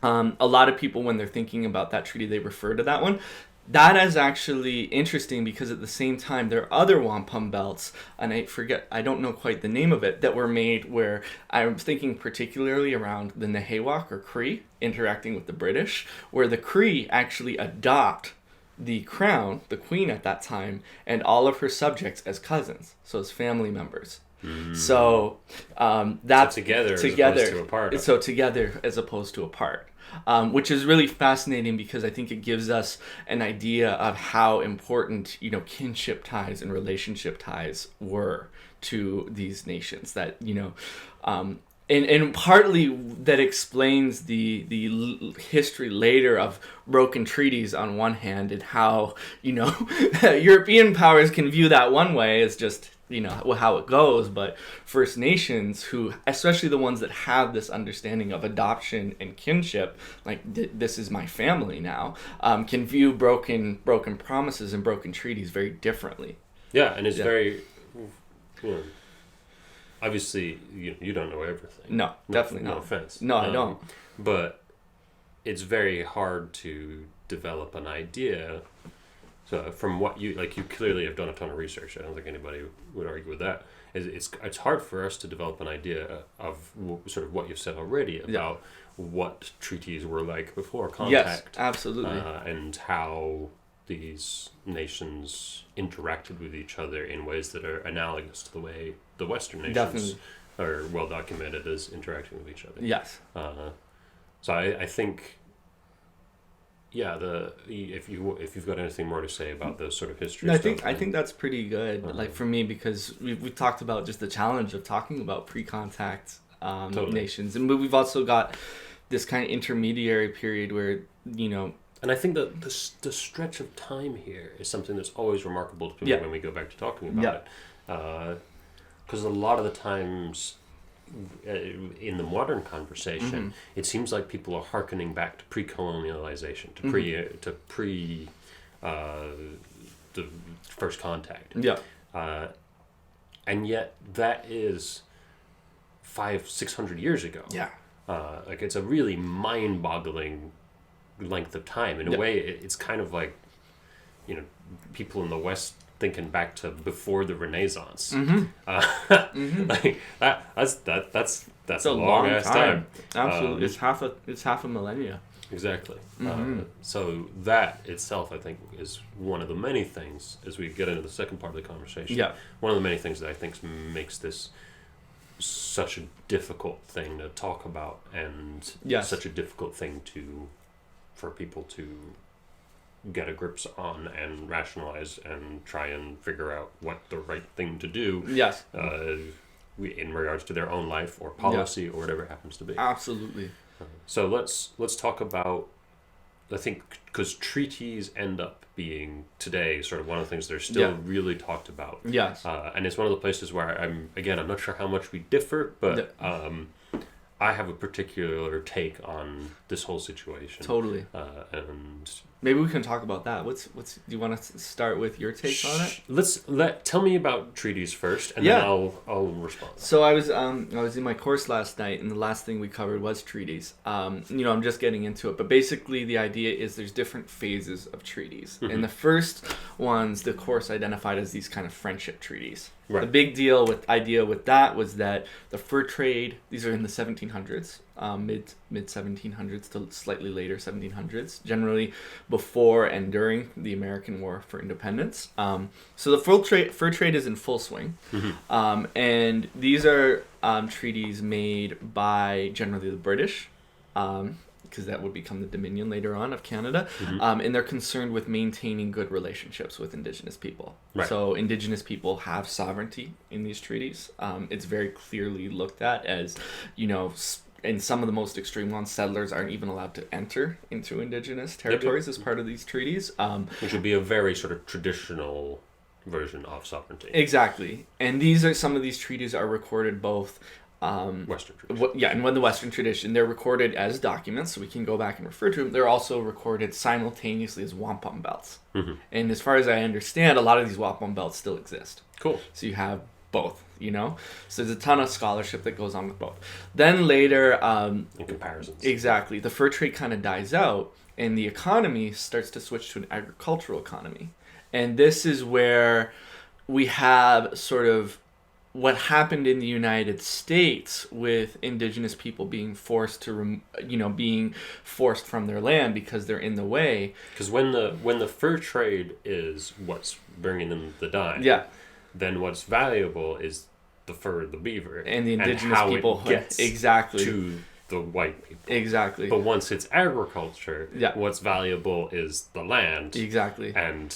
A lot of people, when they're thinking about that treaty, they refer to that one. That is actually interesting, because at the same time there are other wampum belts, and I don't know quite the name of it, that were made where I'm thinking particularly around the Nehewak or Cree interacting with the British, where the Cree actually adopt the crown, the queen at that time, and all of her subjects as cousins, so as family members. So that's together as opposed to apart. So together as opposed to apart. Which is really fascinating, because I think it gives us an idea of how important, kinship ties and relationship ties were to these nations. That, and partly that explains the history later of broken treaties on one hand, and how, European powers can view that one way as just, how it goes, but First Nations, who, especially the ones that have this understanding of adoption and kinship, like this is my family now, can view broken promises and broken treaties very differently. Yeah, and it's very, obviously you don't know everything. No, definitely not. No offense. No, I don't. But it's very hard to develop an idea. So from what you clearly have done a ton of research. I don't think anybody would argue with that. It's hard for us to develop an idea of sort of what you've said already about what treaties were like before contact. Yes, absolutely. And how these nations interacted with each other in ways that are analogous to the way the Western nations are well documented as interacting with each other. Yes. So I think, if you've got anything more to say about the sort of history stuff, I think that's pretty good. Like for me, because we've talked about just the challenge of talking about pre-contact nations, and we've also got this kind of intermediary period where And I think that the stretch of time here is something that's always remarkable to people when we go back to talking about it. Because a lot of the times in the modern conversation, it seems like people are hearkening back to pre-colonialization, to pre the first contact. Yeah. And yet that is 500-600 years ago. Yeah. It's a really mind-boggling length of time. In a way, it's kind of like, people in the West thinking back to before the Renaissance. Like that's a long ass time. Absolutely, it's half a millennia. Exactly. So that itself, I think, is one of the many things, as we get into the second part of the conversation. Yeah. One of the many things that I think makes this such a difficult thing to talk about, and such a difficult thing for people to get a grips on and rationalize and try and figure out what the right thing to do. Yes. In regards to their own life or policy or whatever it happens to be. Absolutely. So let's talk about, I think, because treaties end up being today sort of one of the things that are still really talked about. Yes. And it's one of the places where I'm not sure how much we differ, but I have a particular take on this whole situation. Totally. And maybe we can talk about that. Do you want to start with your take on it? Tell me about treaties first, and then I'll respond. So I was in my course last night, and the last thing we covered was treaties. I'm just getting into it, but basically the idea is there's different phases of treaties, and the first ones the course identified as these kind of friendship treaties. Right. The big idea with that was that the fur trade, these are in the 1700s, mid 1700s to slightly later 1700s, generally before and during the American War for Independence. So the fur trade is in full swing, and these are treaties made by generally the British, because that would become the Dominion later on of Canada, and they're concerned with maintaining good relationships with Indigenous people. Right. So Indigenous people have sovereignty in these treaties. It's very clearly looked at as, in some of the most extreme ones, settlers aren't even allowed to enter into Indigenous territories as part of these treaties. Which would be a very sort of traditional version of sovereignty. Exactly. And some of these treaties are recorded both Western tradition. And when the Western tradition, they're recorded as documents, so we can go back and refer to them. They're also recorded simultaneously as wampum belts. And as far as I understand, a lot of these wampum belts still exist. Cool. So you have both, So there's a ton of scholarship that goes on with both. Then later... in comparisons. Exactly. The fur trade kind of dies out, and the economy starts to switch to an agricultural economy. And this is where we have sort of what happened in the United States with Indigenous people being forced to, being forced from their land because they're in the way. Because when the fur trade is what's bringing them the dime, then what's valuable is the fur of the beaver and the Indigenous people gets exactly to the white people. Exactly. But once it's agriculture, what's valuable is the land. Exactly. And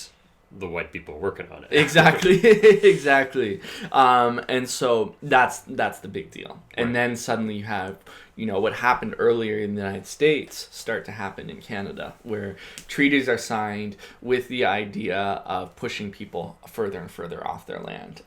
the white people working on it. Exactly. Exactly. And so that's the big deal. Right. And then suddenly you have, what happened earlier in the United States start to happen in Canada, where treaties are signed with the idea of pushing people further and further off their land.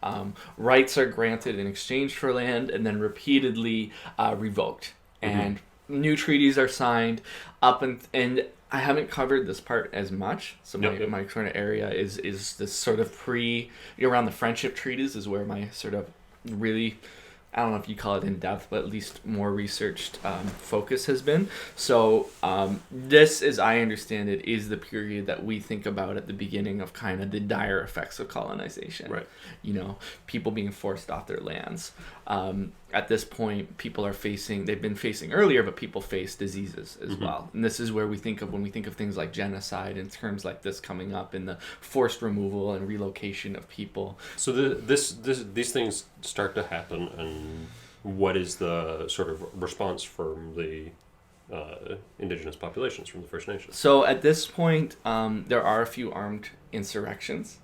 Rights are granted in exchange for land and then repeatedly revoked. And new treaties are signed and I haven't covered this part as much, so my sort of area is this sort of around the friendship treaties is where my sort of really I don't know if you call it in depth, but at least more researched focus has been. So this, as I understand it, is the period that we think about at the beginning of kind of the dire effects of colonization. Right. You know, people being forced off their lands. At this point, they've been facing earlier, but people face diseases as well. And this is where when we think of things like genocide and terms like this coming up, and the forced removal and relocation of people. So these things start to happen, and what is the sort of response from the indigenous populations, from the First Nations? So at this point, there are a few armed insurrections.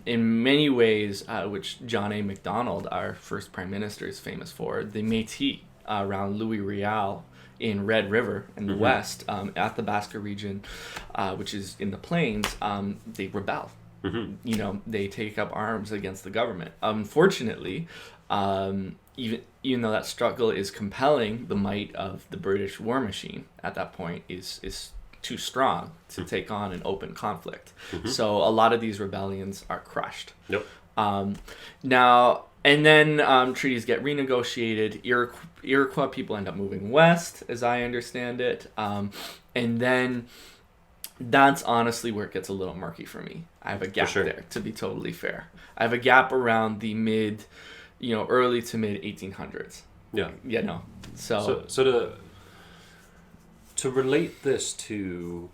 In many ways, which John A. Macdonald, our first prime minister, is famous for. The Métis around Louis Riel in Red River in the west, at the Basque region, which is in the plains, they rebel. You know, they take up arms against the government. Unfortunately, even though that struggle is compelling, the might of the British war machine at that point is too strong to take on an open conflict. So a lot of these rebellions are crushed. Yep. Now, and then treaties get renegotiated. Iroquois people end up moving west, as I understand it. And then that's honestly where it gets a little murky for me. I have a gap there, to be totally fair. I have a gap around the early to mid 1800s. Yeah. You know, so to relate this to,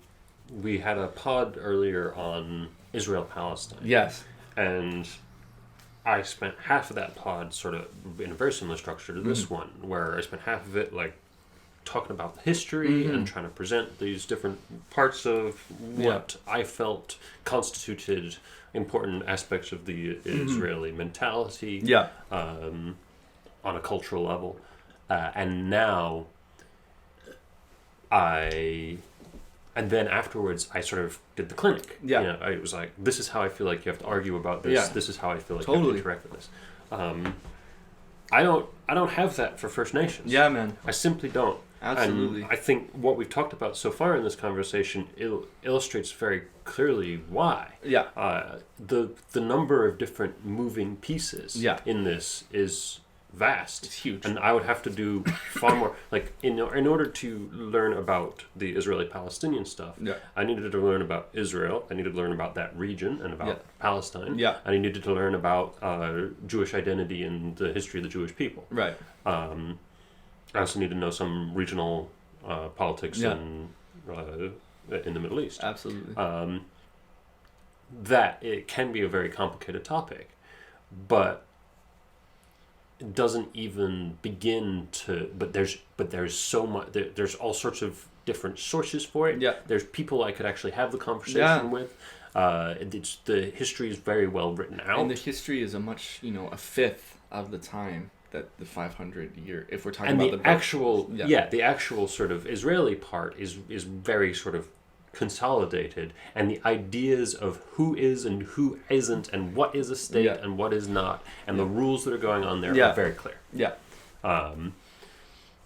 we had a pod earlier on Israel-Palestine. Yes. And I spent half of that pod sort of in a very similar structure to this one, where I spent half of it like talking about the history and trying to present these different parts of what I felt constituted important aspects of the Israeli mentality on a cultural level. And now and then afterwards I sort of did the clinic. Yeah. You know, I was like, this is how I feel like you have to argue about this. Yeah. This is how I feel like you have to interact with this. I don't have that for First Nations. Yeah, man. I simply don't. Absolutely. And I think what we've talked about so far in this conversation illustrates very clearly why. Yeah. The number of different moving pieces in this is vast. It's huge. And I would have to do far more. Like, in order to learn about the Israeli-Palestinian stuff, I needed to learn about Israel. I needed to learn about that region and about Palestine. Yeah. I needed to learn about Jewish identity and the history of the Jewish people. Right. I also need to know some regional politics in the Middle East. Absolutely. That it can be a very complicated topic, but it doesn't even begin to. But there's so much. There's all sorts of different sources for it. Yeah. There's people I could actually have the conversation with. The history is very well written out, and the history is a fifth of the time that the 500 year, if we're talking about the actual the actual sort of Israeli part is very sort of consolidated, and the ideas of who is and who isn't, and what is a state and what is not, and the rules that are going on there are very clear.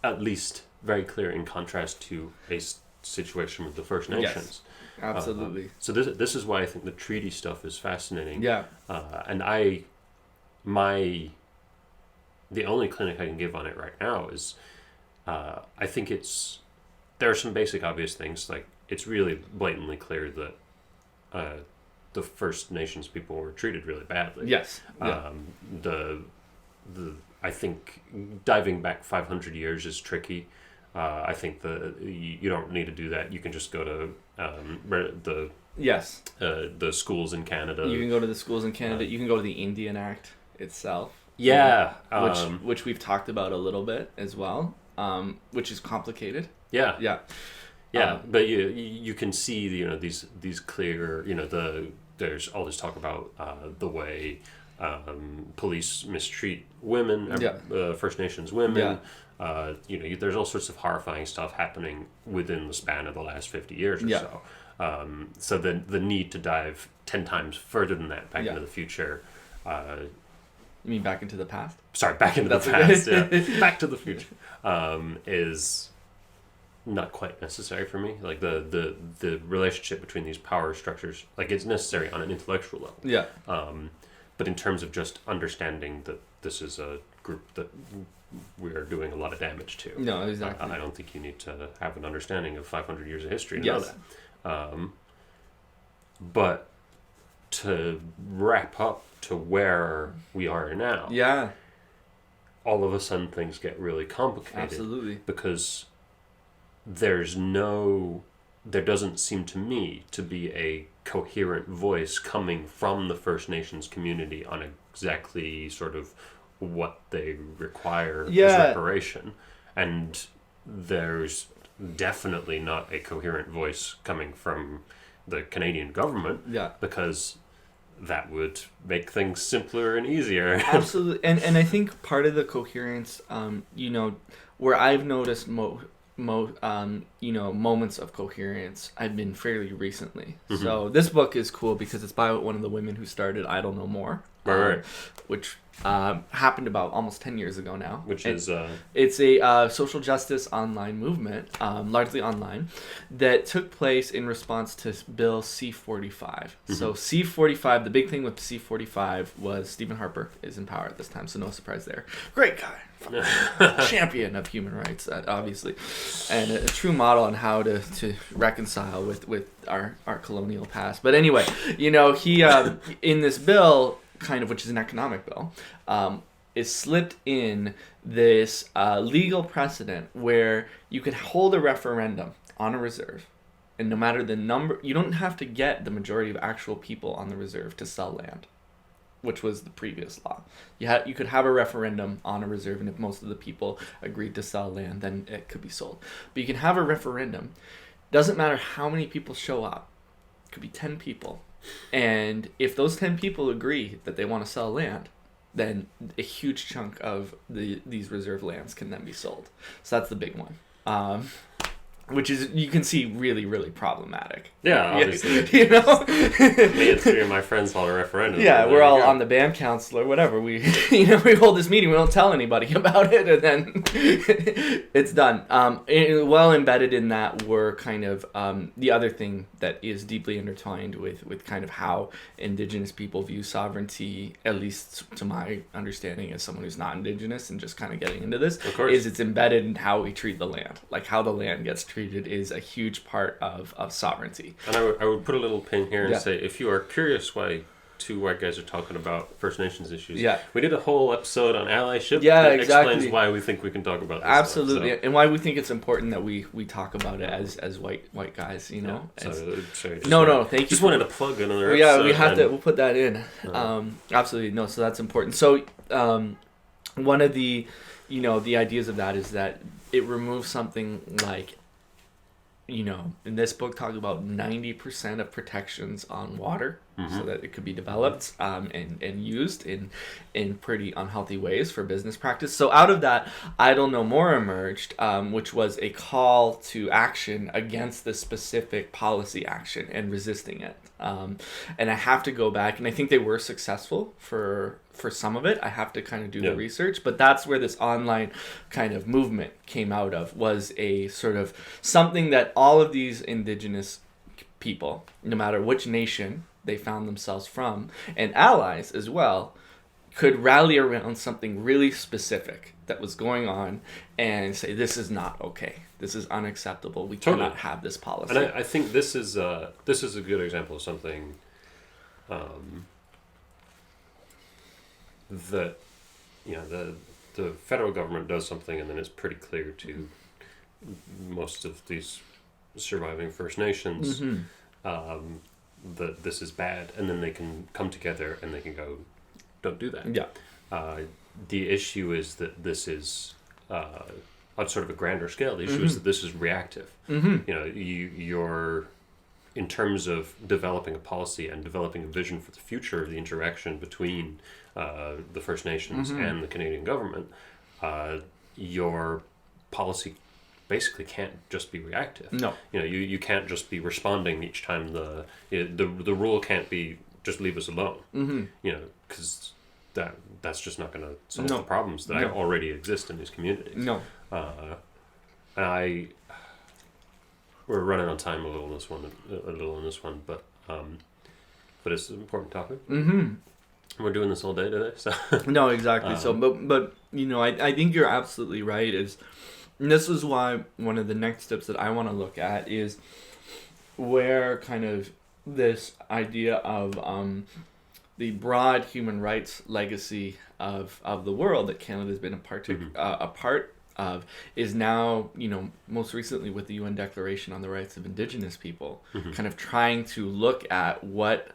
At least very clear in contrast to a situation with the First Nations. Yes, absolutely. So this is why I think the treaty stuff is fascinating. And the only clinic I can give on it right now is, I think there are some basic obvious things, like it's really blatantly clear that the First Nations people were treated really badly. Yes. I think diving back 500 years is tricky. I think you don't need to do that. You can just go to the schools in Canada. You can go to the schools in Canada. You can go to the Indian Act itself. Yeah. Which we've talked about a little bit as well, which is complicated. Yeah. But you can see these clear, there's all this talk about the way police mistreat women, First Nations women. There's all sorts of horrifying stuff happening within the span of the last 50 years or so. So the need to dive 10 times further than that back into the future. You mean back into the past? Sorry, back into the past. Back to the future is not quite necessary for me. Like the relationship between these power structures, like it's necessary on an intellectual level. But in terms of just understanding that this is a group that we are doing a lot of damage to. No, exactly. I don't think you need to have an understanding of 500 years of history to Yes. know that. But to wrap up to where we are now, Yeah, all of a sudden things get really complicated. absolutely. Because there doesn't seem to me to be a coherent voice coming from the First Nations community on exactly sort of what they require as reparation. And there's definitely not a coherent voice coming from the Canadian government, because that would make things simpler and easier. Absolutely. And I think part of the coherence, where I've noticed moments of coherence, I've been fairly recently. Mm-hmm. So this book is cool because it's by one of the women who started Idle No More, right. Which happened about almost 10 years ago now. Which and is it's a social justice online movement, largely online, that took place in response to Bill C-45. Mm-hmm. So C-45, the big thing with C-45 was Stephen Harper is in power at this time, so no surprise there. Great guy. Champion of human rights, obviously, and a true model on how to reconcile with our colonial past. But anyway, he in this bill, kind of, which is an economic bill, is slipped in this legal precedent where you can hold a referendum on a reserve, and no matter the number, you don't have to get the majority of actual people on the reserve to sell land, which was the previous law. You could have a referendum on a reserve, and if most of the people agreed to sell land, then it could be sold. But you can have a referendum. Doesn't matter how many people show up. It could be 10 people. And if those 10 people agree that they want to sell land, then a huge chunk of these reserve lands can then be sold. So that's the big one. Which is, you can see, really, really problematic. Yeah, obviously. Me and three of my friends hold a referendum. Yeah, we're all on the band council or whatever. We hold this meeting. We don't tell anybody about it, and then it's done. Well embedded in that were kind of the other thing that is deeply intertwined with kind of how Indigenous people view sovereignty, at least to my understanding as someone who's not Indigenous and just kind of getting into this, is it's embedded in how we treat the land, like how the land gets treated is a huge part of sovereignty. And I would put a little pin here and say, if you are curious why two white guys are talking about First Nations issues, we did a whole episode on allyship that explains why we think we can talk about this. Absolutely, stuff, so. And why we think it's important that we talk about it as white guys, No, thank you. Just wanted to plug another episode. We'll put that in. Absolutely, no, so that's important. So one of the ideas of that is that it removes something like, in this book, talk about 90% of protections on water, so that it could be developed and used in pretty unhealthy ways for business practice. So out of that, Idle No More emerged, which was a call to action against this specific policy action and resisting it. And I have to go back, and I think they were successful for some of it. I have to kind of do the research, but that's where this online kind of movement came out of, was a sort of something that all of these Indigenous people, no matter which nation they found themselves from, and allies as well, could rally around something really specific that was going on and say, this is not okay. This is unacceptable. We cannot have this policy. And I think this is a good example of something that the federal government does something, and then it's pretty clear to most of these surviving First Nations that this is bad, and then they can come together and they can go, don't do that. The issue is that this is on sort of a grander scale. The issue is that this is reactive. You're in terms of developing a policy and developing a vision for the future of the interaction between the First Nations and the Canadian government, your policy basically can't just be reactive. No. You can't just be responding each time the rule can't be just leave us alone. Because that's just not going to solve the problems that already exist in these communities. No. We're running on time a little in this one, but it's an important topic. We're doing this all day today, so No, exactly. So, but I think you're absolutely right. And this is why one of the next steps that I want to look at is where kind of this idea of the broad human rights legacy of the world that Canada's been a part of is now, most recently with the UN Declaration on the Rights of Indigenous People, kind of trying to look at what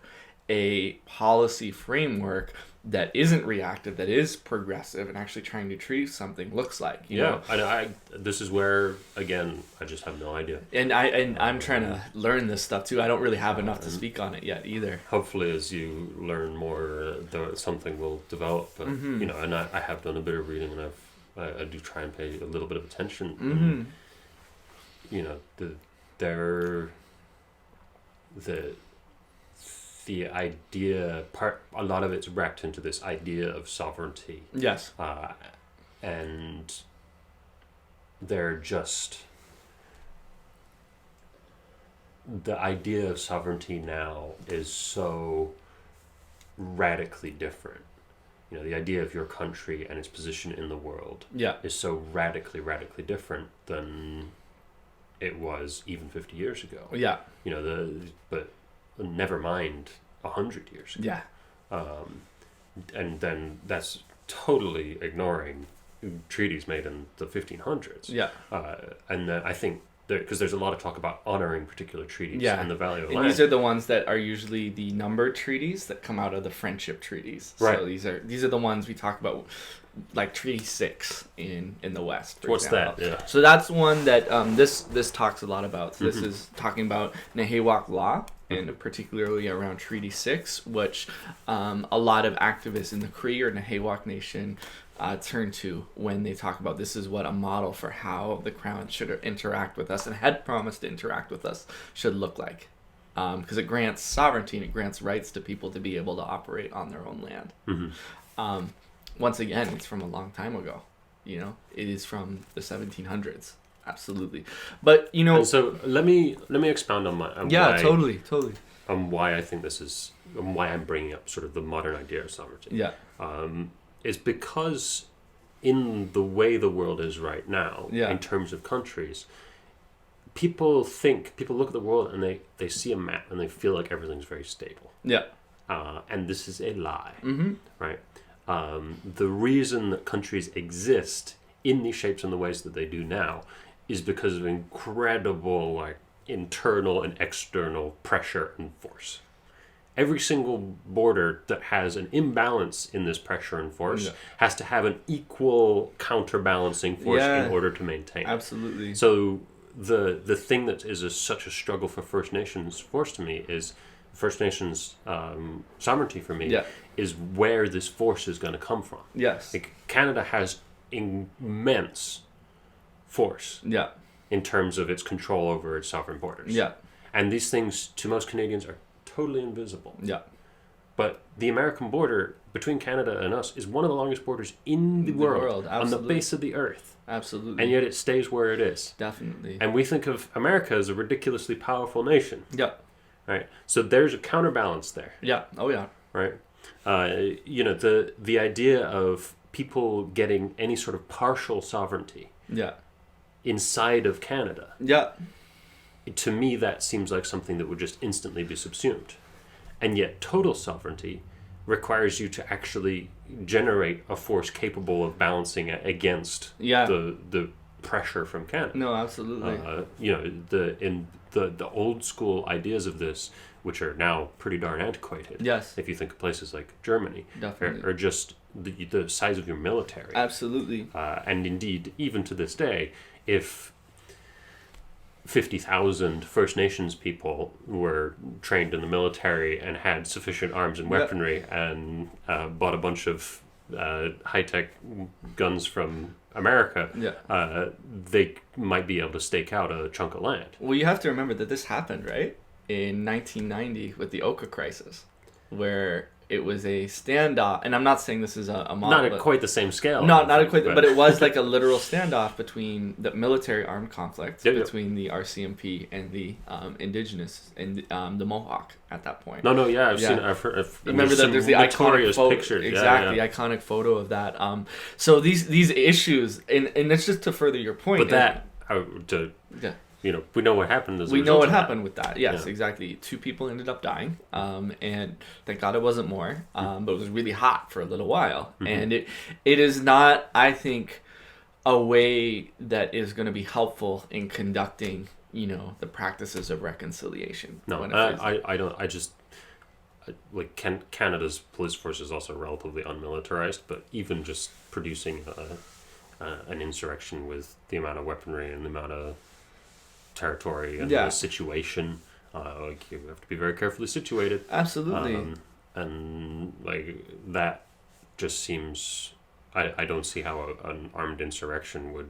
a policy framework that isn't reactive, that is progressive, and actually trying to achieve something looks like. You know? I this is where, again, I just have no idea. And I'm trying to learn this stuff too. I don't really have enough to speak on it yet either. Hopefully, as you learn more, something will develop. But and I have done a bit of reading, and I do try and pay a little bit of attention. The idea a lot of it's wrapped into this idea of sovereignty. Yes. And they're just the idea of sovereignty now is so radically different. The idea of your country and its position in the world is so radically different than it was even 50 years ago. Yeah. But never mind 100 years ago. Yeah. And then that's totally ignoring treaties made in the 1500s. Yeah. And then I think because there's a lot of talk about honoring particular treaties and the value of land. These are the ones that are usually the numbered treaties that come out of the friendship treaties. Right. So these are the ones we talk about, like Treaty 6 in the West, for What's example. that? Yeah. So that's one that this talks a lot about. So this is talking about Nehewak law, and particularly around Treaty 6, which a lot of activists in the Cree or Nehewak Nation turn to when they talk about this is what a model for how the Crown should interact with us and had promised to interact with us should look like. Because it grants sovereignty and it grants rights to people to be able to operate on their own land. Once again, it's from a long time ago. It is from the 1700s. Absolutely. But, And so let me expound on why, totally. On why I think this is, and why I'm bringing up sort of the modern idea of sovereignty. Yeah. Is because in the way the world is right now, in terms of countries, people look at the world and they see a map and they feel like everything's very stable. Yeah. And this is a lie, right? The reason that countries exist in these shapes and the ways that they do now is because of incredible internal and external pressure and force. Every single border that has an imbalance in this pressure and force has to have an equal counterbalancing force in order to maintain. Absolutely. So the thing that is such a struggle for First Nations force to me is First Nations sovereignty for me is where this force is going to come from. Yes. Canada has immense force in terms of its control over its sovereign borders. Yeah. And these things, to most Canadians, are totally invisible. Yeah. But the American border between Canada and us is one of the longest borders in the world on the base of the earth. Absolutely. And yet it stays where it is. Definitely. And we think of America as a ridiculously powerful nation. Yeah. Right. So there's a counterbalance there. Yeah. Oh yeah. Right. The idea of people getting any sort of partial sovereignty. Yeah. Inside of Canada. Yeah. To me, that seems like something that would just instantly be subsumed. And yet total sovereignty requires you to actually generate a force capable of balancing against the pressure from Canada. No, absolutely. The old school ideas of this, which are now pretty darn antiquated. Yes. If you think of places like Germany. Definitely. Or just the size of your military. Absolutely. And indeed, even to this day, if 50,000 First Nations people were trained in the military and had sufficient arms and weaponry and bought a bunch of high-tech guns from America, they might be able to stake out a chunk of land. Well, you have to remember that this happened, right? In 1990 with the Oka crisis, where it was a standoff, and I'm not saying this is a model. Not at quite the same scale. Not at quite, but it was like a literal standoff between the military armed conflict between the RCMP and the Indigenous and the Mohawk at that point. No, yeah, I've seen. I've heard. Remember that there's the iconic photo, pictures. Exactly, the iconic photo of that. So these issues, and it's just to further your point. But that we know what happened. We know what happened with that. Yes, exactly. 2 people ended up dying, and thank God it wasn't more. But it was really hot for a little while, and it is not, I think, a way that is going to be helpful in conducting, the practices of reconciliation. No, I don't. I just like Canada's police force is also relatively unmilitarized, but even just producing an insurrection with the amount of weaponry and the amount of territory and the situation, like you have to be very carefully situated. Absolutely. And like that just seems, I don't see how an armed insurrection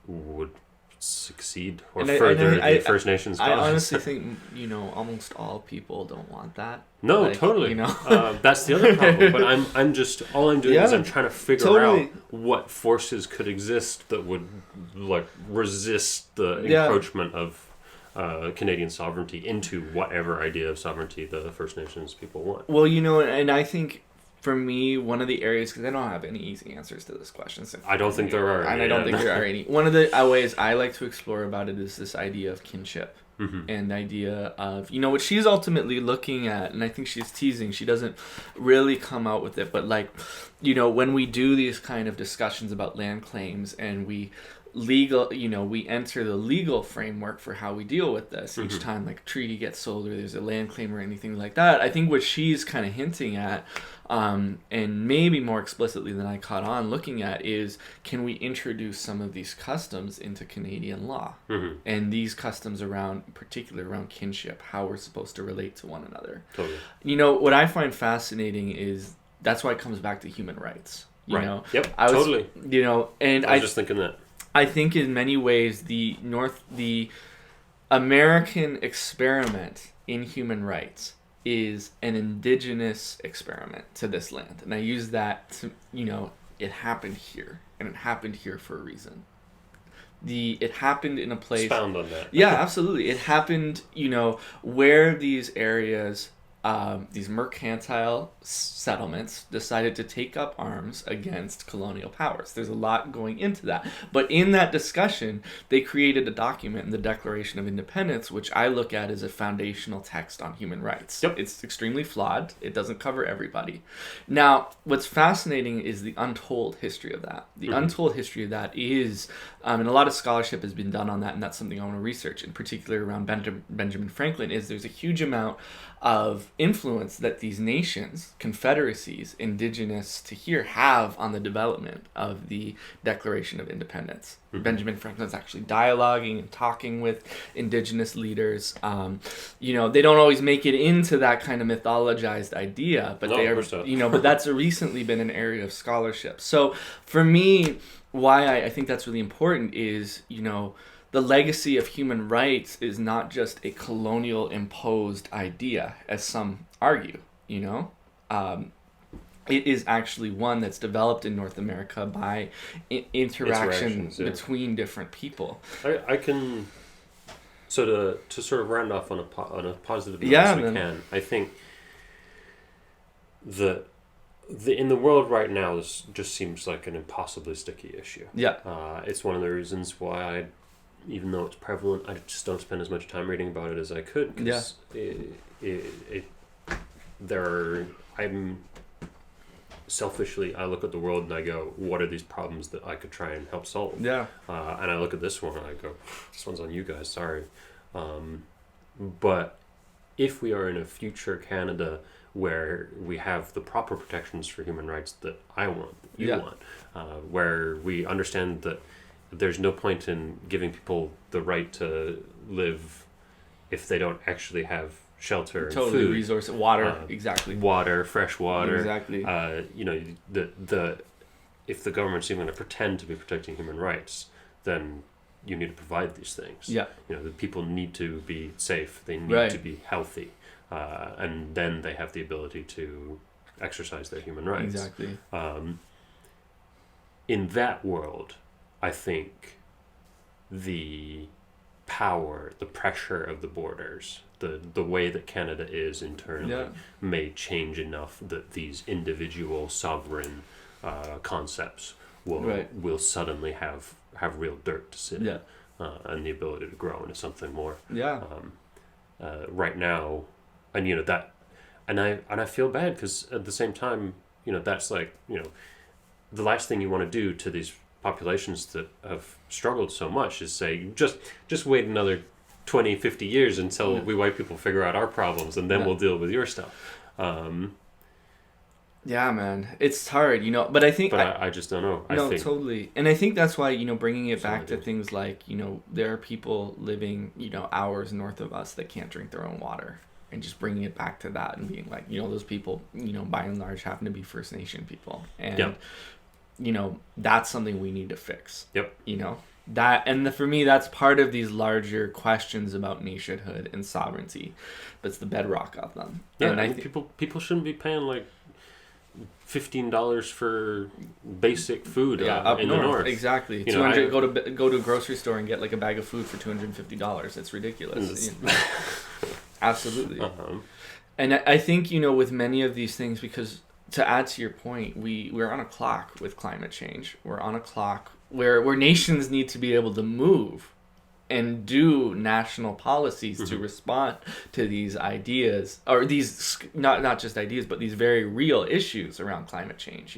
would succeed or further the First Nations cause. I honestly think almost all people don't want that. No, totally. That's the other problem. But I'm just all I'm doing is I'm trying to figure out what forces could exist that would like resist the encroachment of Canadian sovereignty into whatever idea of sovereignty the First Nations people want. Well, and I think, for me, one of the areas, because I don't have any easy answers to this question. I don't think there are. And I don't think there are any. One of the ways I like to explore about it is this idea of kinship. And the idea of, what she's ultimately looking at, and I think she's teasing, she doesn't really come out with it, but like, when we do these kind of discussions about land claims and we enter the legal framework for how we deal with this each time like a treaty gets sold or there's a land claim or anything like that. I think what she's kind of hinting at, and maybe more explicitly than I caught on looking at, is can we introduce some of these customs into Canadian law, and these customs particularly around kinship, how we're supposed to relate to one another. Totally. What I find fascinating is that's why it comes back to human rights. Yep. Totally. And I was just thinking that. I think in many ways the American experiment in human rights is an indigenous experiment to this land. And I use that to, it happened here, and it happened here for a reason. It happened in a place... Expound on that. Yeah, absolutely. It happened, where these areas, these mercantile settlements decided to take up arms against colonial powers. There's a lot going into that. But in that discussion, they created a document, the Declaration of Independence, which I look at as a foundational text on human rights. Yep. It's extremely flawed. It doesn't cover everybody. Now, what's fascinating is the untold history of that. The untold history of that is, and a lot of scholarship has been done on that, and that's something I want to research, in particular around Benjamin Franklin, is there's a huge amount of influence that these nations, confederacies, indigenous to here, have on the development of the Declaration of Independence. Benjamin Franklin's actually dialoguing and talking with indigenous leaders. They don't always make it into that kind of mythologized idea, but they are, but that's recently been an area of scholarship. So for me, why I think that's really important is, the legacy of human rights is not just a colonial imposed idea, as some argue, It is actually one that's developed in North America by interactions between different people. I can, to sort of round off on a positive note as we can, I think in the world right now, this just seems like an impossibly sticky issue. Yeah. It's one of the reasons why even though it's prevalent, I just don't spend as much time reading about it as I could. Because I'm selfishly, I look at the world and I go, what are these problems that I could try and help solve? Yeah. And I look at this one and I go, this one's on you guys, sorry. But if we are in a future Canada where we have the proper protections for human rights that I want, you want, where we understand that there's no point in giving people the right to live if they don't actually have shelter and food. Resource, water, exactly. Water, fresh water. Exactly. If the government's even going to pretend to be protecting human rights, then you need to provide these things. Yeah. The people need to be safe. They need Right. to be healthy, and then they have the ability to exercise their human rights. Exactly. In that world, I think the power, the pressure of the borders, the way that Canada is internally may change enough that these individual sovereign concepts will suddenly have real dirt to sit in, and the ability to grow into something more. Yeah. Right now, and that, and I feel bad because at the same time, that's like the last thing you want to do to these populations that have struggled so much is say just wait another 20, 50 years until we white people figure out our problems, and then we'll deal with your stuff. Yeah, man, it's hard, but I think... But I just don't know. No, totally. And I think that's why, bringing it back to things like, there are people living, hours north of us that can't drink their own water. And just bringing it back to that and being like, those people, by and large happen to be First Nation people. And, that's something we need to fix. Yep. For me, that's part of these larger questions about nationhood and sovereignty. But it's the bedrock of them. Yeah, and people shouldn't be paying like $15 for basic food up in north. the north. Exactly. Go to a grocery store and get like a bag of food for $250. It's ridiculous. Absolutely. And I think, with many of these things, because to add to your point, we're on a clock with climate change. We're on a clock where nations need to be able to move and do national policies to respond to these ideas, or these not just ideas, but these very real issues around climate change.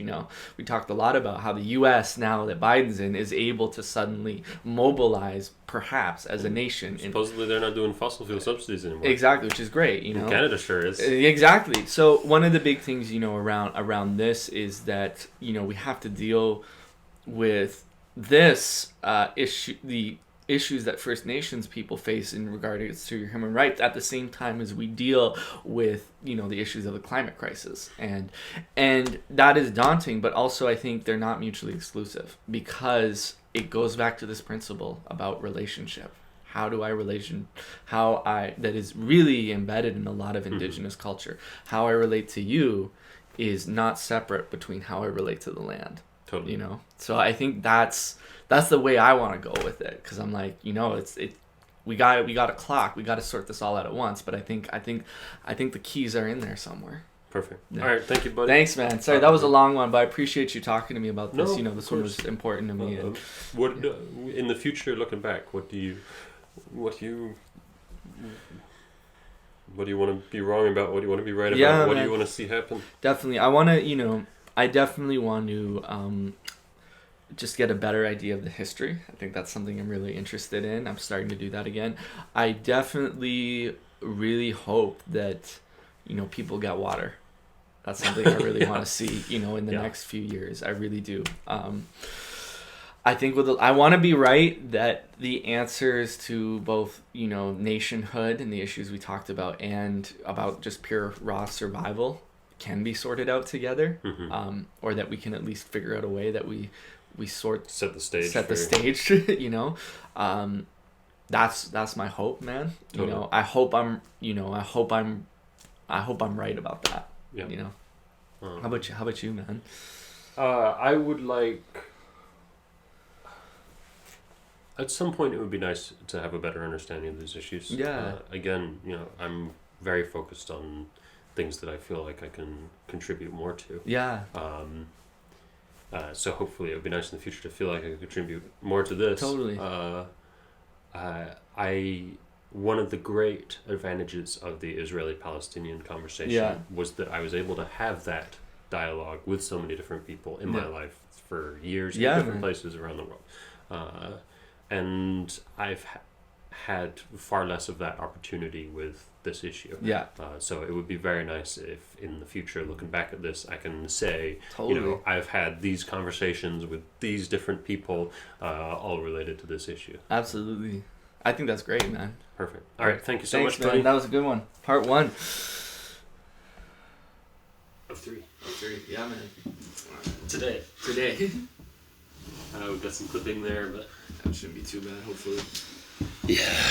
We talked a lot about how the U.S. now that Biden's in is able to suddenly mobilize, perhaps as a nation. Supposedly they're not doing fossil fuel subsidies anymore. Exactly, which is great. Canada sure is. Exactly. So one of the big things around this is that we have to deal with this issue, the issues that First Nations people face in regards to your human rights, at the same time as we deal with the issues of the climate crisis, and that is daunting. But also I think they're not mutually exclusive, because it goes back to this principle about relationship. That is really embedded in a lot of Indigenous culture. How I relate to you is not separate between how I relate to the land. Totally. So I think that's the way I want to go with it, because I'm like, we got a clock, we got to sort this all out at once. But I think the keys are in there somewhere. Perfect. Yeah. All right, thank you, buddy. Thanks, man. Sorry, that was a long one, but I appreciate you talking to me about this. No, this one was important to me. What in the future, looking back, what do you want to be wrong about? What do you want to be right about? What do you want to see happen? Definitely, I definitely want to just get a better idea of the history. I think that's something I'm really interested in. I'm starting to do that again. I definitely really hope that people get water. That's something I really want to see in the next few years. I really do. I think I want to be right that the answers to both nationhood and the issues we talked about, and about just pure raw survival, can be sorted out together, or that we can at least figure out a way that we set the stage. That's my hope, man. Totally. I hope I'm right about that. Yeah. How about you, man? I would like, at some point it would be nice to have a better understanding of these issues. Yeah. Again, I'm very focused on things that I feel like I can contribute more to. Yeah. So hopefully it would be nice in the future to feel like I could contribute more to this. Totally. One of the great advantages of the Israeli-Palestinian conversation was that I was able to have that dialogue with so many different people in my life for years in different places around the world. And I've had far less of that opportunity with this issue. Yeah. So it would be very nice if in the future, looking back at this, I can say, totally. I've had these conversations with these different people, all related to this issue. Absolutely. I think that's great, man. Perfect. All right. Thank you so Thanks, much, buddy. Man. That was a good one. Part 1. Of 3. Yeah, man. Today. We've got some clipping there, but that shouldn't be too bad, hopefully. Yeah.